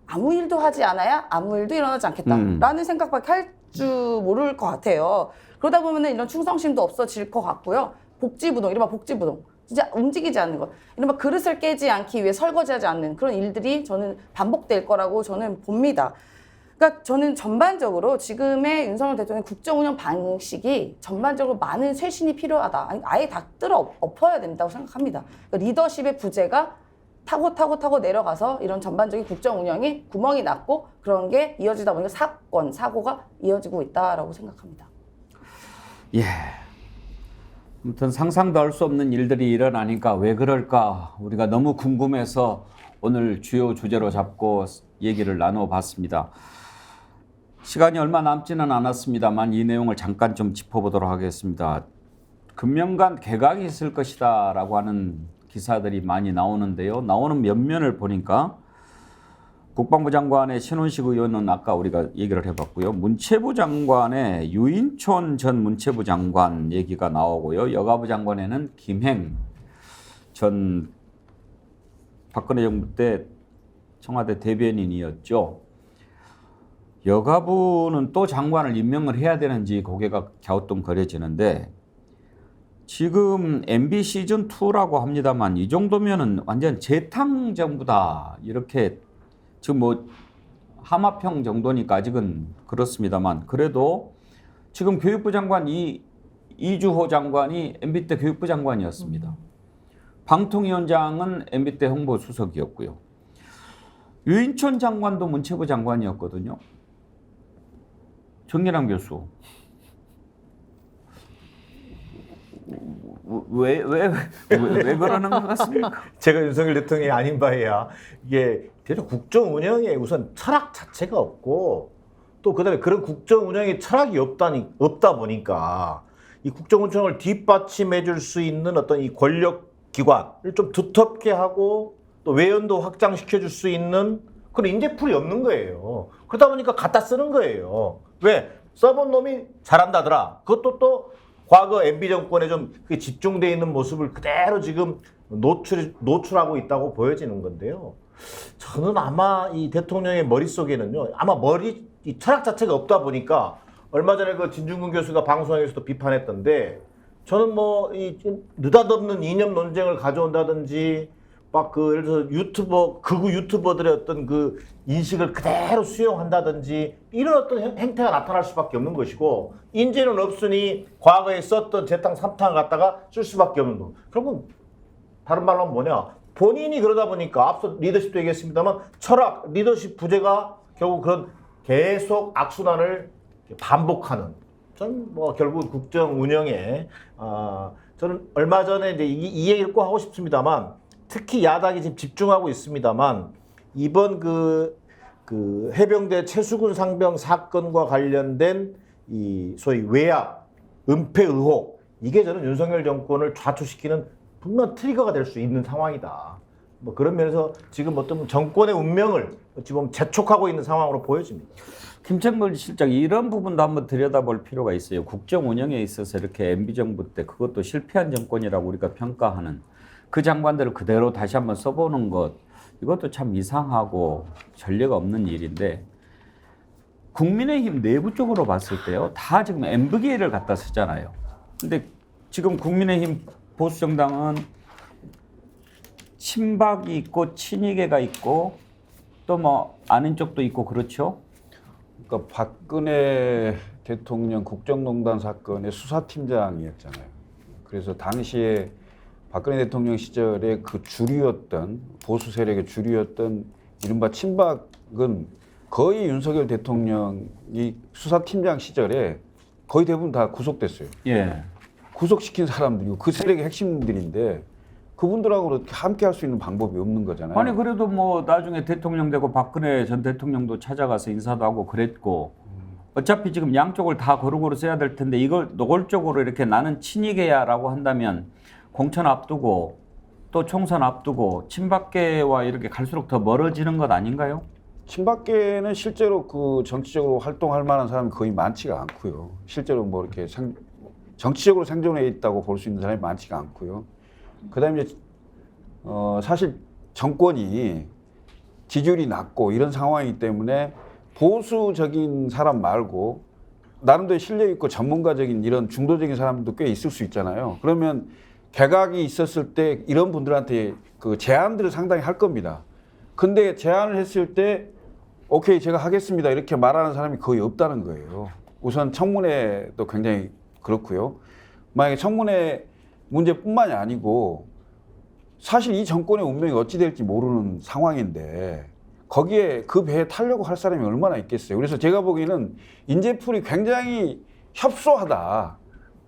아무 일도 하지 않아야 아무 일도 일어나지 않겠다라는 생각밖에 할 줄 모를 것 같아요. 그러다 보면은 이런 충성심도 없어질 것 같고요. 복지부동, 이른바 복지부동. 진짜 움직이지 않는 것. 이른바 그릇을 깨지 않기 위해 설거지하지 않는 그런 일들이 저는 반복될 거라고 저는 봅니다. 그러니까 저는 전반적으로 지금의 윤석열 대통령의 국정 운영 방식이 전반적으로 많은 쇄신이 필요하다. 아예 다 엎어야 된다고 생각합니다. 그러니까 리더십의 부재가 타고 내려가서 이런 전반적인 국정 운영이 구멍이 났고 그런 게 이어지다 보니까 사고가 이어지고 있다라고 생각합니다. 예. 아무튼 상상도 할 수 없는 일들이 일어나니까 왜 그럴까 우리가 너무 궁금해서 오늘 주요 주제로 잡고 얘기를 나눠봤습니다. 시간이 얼마 남지는 않았습니다만 이 내용을 잠깐 좀 짚어보도록 하겠습니다. 금년간 개각이 있을 것이다 라고 하는 기사들이 많이 나오는데요. 나오는 면면을 보니까 국방부 장관의 신원식 의원은 아까 우리가 얘기를 해봤고요. 문체부 장관의 유인촌 전 문체부 장관 얘기가 나오고요. 여가부 장관에는 김행 전 박근혜 정부 때 청와대 대변인이었죠. 여가부는 또 장관을 임명을 해야 되는지 고개가 갸우뚱거려지는데 지금 MB 시즌2라고 합니다만 이 정도면은 완전 재탕 정부다. 이렇게 지금 뭐 하마평 정도니까 아직은 그렇습니다만 그래도 지금 교육부 장관 이주호 장관이 MB 때 교육부 장관이었습니다. 방통위원장은 MB 때 홍보수석이었고요. 유인촌 장관도 문체부 장관이었거든요. 정예남 교수. 왜 그러는 것 같습니까? 제가 윤석열 대통령이 아닌 바에야 이게 대충 국정 운영에 우선 철학 자체가 없고 또 그다음에 그런 국정 운영에 철학이 없다 보니까 이 국정 운영을 뒷받침해 줄 수 있는 어떤 이 권력 기관을 좀 두텁게 하고 또 외연도 확장시켜 줄 수 있는 그런 인재풀이 없는 거예요. 그러다 보니까 갖다 쓰는 거예요. 왜? 써본 놈이 잘한다더라. 그것도 또 과거 MB 정권에 좀 집중돼 있는 모습을 그대로 지금 노출하고 있다고 보여지는 건데요. 저는 아마 이 대통령의 머릿속에는요, 아마 이 철학 자체가 없다 보니까 얼마 전에 그 진중근 교수가 방송에서도 비판했던데 저는 뭐 이 느닷없는 이념 논쟁을 가져온다든지 막 그 예를 들어서 극우 유튜버들의 어떤 그 인식을 그대로 수용한다든지 이런 어떤 행태가 나타날 수밖에 없는 것이고 인재는 없으니 과거에 썼던 재탕 삼탕을 갖다가 쓸 수밖에 없는 거. 결국 다른 말로 하면 뭐냐? 본인이 그러다 보니까 앞서 리더십도 얘기했습니다만 철학, 리더십 부재가 결국 그런 계속 악순환을 반복하는. 전 뭐 결국 국정 운영에 저는 얼마 전에 이제 이 얘기를 꼭 하고 싶습니다만. 특히 야당이 지금 집중하고 있습니다만 이번 그 해병대 최수근 상병 사건과 관련된 이 소위 외압, 은폐 의혹 이게 저는 윤석열 정권을 좌초시키는 분명 트리거가 될 수 있는 상황이다. 뭐 그런 면에서 지금 어떤 정권의 운명을 지금 재촉하고 있는 상황으로 보여집니다. 김창걸 실장 이런 부분도 한번 들여다볼 필요가 있어요. 국정 운영에 있어서 이렇게 MB 정부 때 그것도 실패한 정권이라고 우리가 평가하는 그 장관들을 그대로 다시 한번 써보는 것 이것도 참 이상하고 전례가 없는 일인데 국민의힘 내부적으로 봤을 때요 다 지금 MB계를 갖다 쓰잖아요. 근데 지금 국민의힘 보수정당은 친박이 있고 친이계가 있고 또 뭐 아닌 쪽도 있고 그렇죠. 그러니까 박근혜 대통령 국정농단 사건의 수사팀장이었잖아요. 그래서 당시에 박근혜 대통령 시절에 그 주류였던 보수 세력의 주류였던 이른바 친박은 거의 윤석열 대통령이 수사팀장 시절에 거의 대부분 다 구속됐어요. 예. 구속시킨 사람들이고 그 세력의 핵심들인데 그분들하고 함께 할 수 있는 방법이 없는 거잖아요. 아니 그래도 뭐 나중에 대통령 되고 박근혜 전 대통령도 찾아가서 인사도 하고 그랬고 어차피 지금 양쪽을 다 고루고루 써야 될 텐데 이걸 노골적으로 이렇게 나는 친이계야라고 한다면 공천 앞두고 또 총선 앞두고 친박계와 이렇게 갈수록 더 멀어지는 것 아닌가요? 친박계는 실제로 그 정치적으로 활동할 만한 사람이 거의 많지가 않고요. 실제로 뭐 이렇게 정치적으로 생존해 있다고 볼 수 있는 사람이 많지가 않고요. 그다음에 이제 사실 정권이 지지율이 낮고 이런 상황이기 때문에 보수적인 사람 말고 나름대로 실력 있고 전문가적인 이런 중도적인 사람도 꽤 있을 수 있잖아요. 그러면 개각이 있었을 때 이런 분들한테 그 제안들을 상당히 할 겁니다. 근데 제안을 했을 때 오케이 제가 하겠습니다 이렇게 말하는 사람이 거의 없다는 거예요. 우선 청문회도 굉장히 그렇고요. 만약에 청문회 문제뿐만이 아니고 사실 이 정권의 운명이 어찌 될지 모르는 상황인데 거기에 그 배에 타려고 할 사람이 얼마나 있겠어요. 그래서 제가 보기에는 인재풀이 굉장히 협소하다.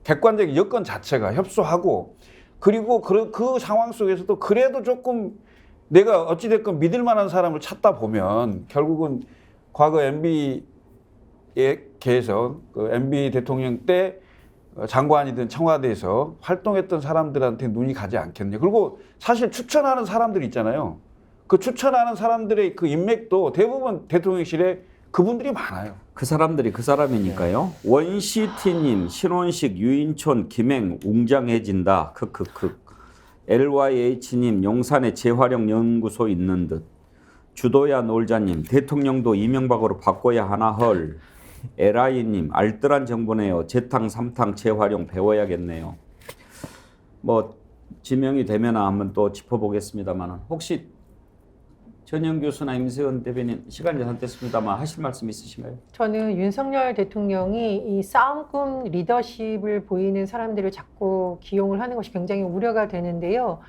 객관적인 여건 자체가 협소하고 그리고 그 상황 속에서도 그래도 조금 내가 어찌됐건 믿을 만한 사람을 찾다 보면 결국은 과거 MB에 계에서 그 MB 대통령 때 장관이든 청와대에서 활동했던 사람들한테 눈이 가지 않겠냐. 그리고 사실 추천하는 사람들 있잖아요. 그 추천하는 사람들의 그 인맥도 대부분 대통령실에 그분들이 많아요. 그 사람들이 그 사람이니까요. 원시티님, 신원식, 유인촌, 김행, 웅장해진다. 크크크. LYH님, 용산에 재활용 연구소 있는 듯. 주도야 놀자님, 대통령도 이명박으로 바꿔야 하나 헐. LI님, 알뜰한 정보네요. 재탕, 삼탕, 재활용 배워야겠네요. 뭐 지명이 되면 한번 또 짚어보겠습니다만 혹시 전영 교수나 임세원 대변인 시간이 제한됐습니다만 하실 말씀 있으신가요? 저는 윤석열 대통령이 이 싸움꾼 리더십을 보이는 사람들을 자꾸 기용을 하는 것이 굉장히 우려가 되는데요.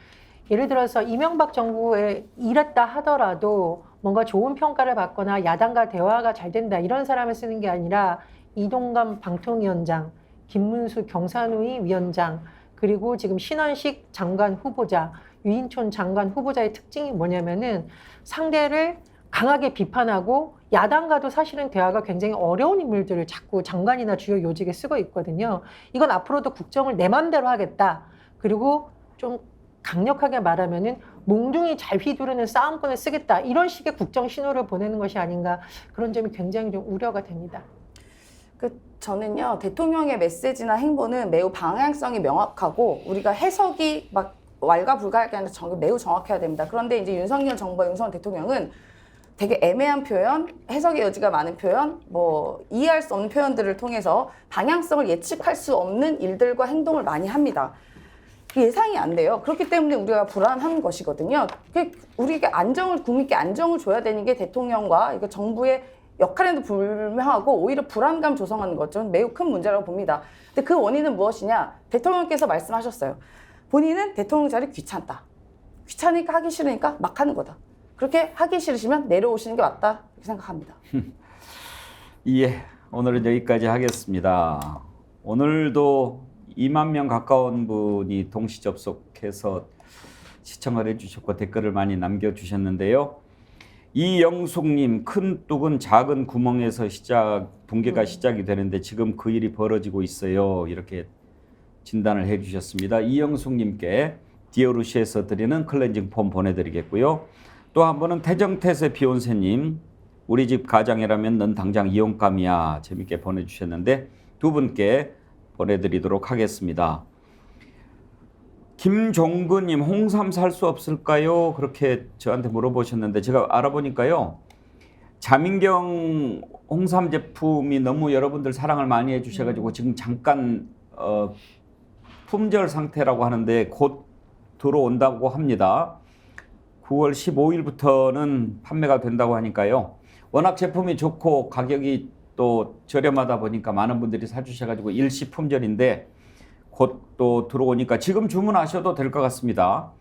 예를 들어서 이명박 정부에 일했다 하더라도 뭔가 좋은 평가를 받거나 야당과 대화가 잘 된다 이런 사람을 쓰는 게 아니라 이동관 방통위원장, 김문수 경산위 위원장, 그리고 지금 신원식 장관 후보자, 유인촌 장관 후보자의 특징이 뭐냐면은 상대를 강하게 비판하고 야당과도 사실은 대화가 굉장히 어려운 인물들을 자꾸 장관이나 주요 요직에 쓰고 있거든요. 이건 앞으로도 국정을 내 맘대로 하겠다. 그리고 좀 강력하게 말하면은 몽둥이 잘 휘두르는 싸움꾼을 쓰겠다. 이런 식의 국정 신호를 보내는 것이 아닌가 그런 점이 굉장히 좀 우려가 됩니다. 저는요, 대통령의 메시지나 행보는 매우 방향성이 명확하고 우리가 해석이 막 왈가불가할 게 아니라 매우 정확해야 됩니다. 그런데 이제 윤석열 정부와 윤석열 대통령은 되게 애매한 표현, 해석의 여지가 많은 표현, 뭐 이해할 수 없는 표현들을 통해서 방향성을 예측할 수 없는 일들과 행동을 많이 합니다. 예상이 안 돼요. 그렇기 때문에 우리가 불안한 것이거든요. 우리가 국민께 안정을 줘야 되는 게 대통령과 이거 정부의 역할에도 불명하고 오히려 불안감 조성하는 것 좀 매우 큰 문제라고 봅니다. 근데 그 원인은 무엇이냐? 대통령께서 말씀하셨어요. 본인은 대통령 자리 귀찮다. 귀찮으니까 하기 싫으니까 막 하는 거다. 그렇게 하기 싫으시면 내려오시는 게 맞다 이렇게 생각합니다. 예, 오늘은 여기까지 하겠습니다. 오늘도 2만 명 가까운 분이 동시 접속해서 시청을 해주셨고 댓글을 많이 남겨주셨는데요. 이영숙님, 큰 뚝은 작은 구멍에서 붕괴가 시작이 되는데 지금 그 일이 벌어지고 있어요. 이렇게 진단을 해주셨습니다. 이영숙님께 디오르시에서 드리는 클렌징 폼 보내드리겠고요. 또 한 분은 태정태세 비욘세님, 우리 집 가장이라면 넌 당장 이혼감이야. 재밌게 보내주셨는데 두 분께 보내드리도록 하겠습니다. 김종근님, 홍삼 살 수 없을까요? 그렇게 저한테 물어보셨는데 제가 알아보니까요. 자민경 홍삼 제품이 너무 여러분들 사랑을 많이 해주셔가지고 지금 잠깐 품절 상태라고 하는데 곧 들어온다고 합니다. 9월 15일부터는 판매가 된다고 하니까요. 워낙 제품이 좋고 가격이 또 저렴하다 보니까 많은 분들이 사주셔가지고 일시 품절인데 곧 또 들어오니까 지금 주문하셔도 될 것 같습니다.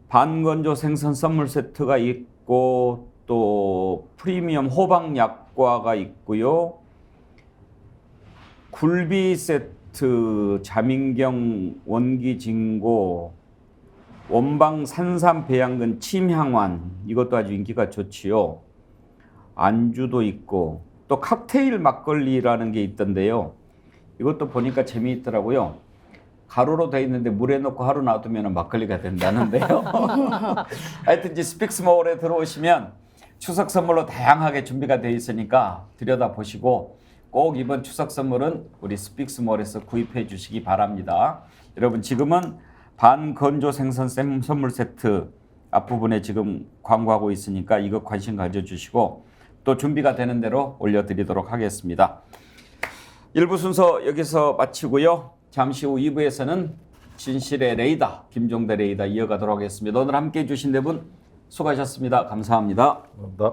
반건조 생선 선물 세트가 있고 또 프리미엄 호박 약과가 있고요. 굴비 세트, 자민경 원기진고, 원방 산삼 배양근 침향환, 이것도 아주 인기가 좋지요. 안주도 있고 또 칵테일 막걸리라는 게 있던데요. 이것도 보니까 재미있더라고요. 가루로 되어 있는데 물에 넣고 하루 놔두면 막걸리가 된다는데요. 하여튼 이제 스픽스몰에 들어오시면 추석 선물로 다양하게 준비가 되어 있으니까 들여다보시고 꼭 이번 추석 선물은 우리 스픽스몰에서 구입해 주시기 바랍니다. 여러분 지금은 반건조 생선 선물 세트 앞부분에 지금 광고하고 있으니까 이거 관심 가져주시고 또 준비가 되는 대로 올려드리도록 하겠습니다. 1부 순서 여기서 마치고요. 잠시 후 2부에서는 진실의 레이더, 김종대 레이더 이어가도록 하겠습니다. 오늘 함께해 주신 네 분 수고하셨습니다. 감사합니다. 감사합니다.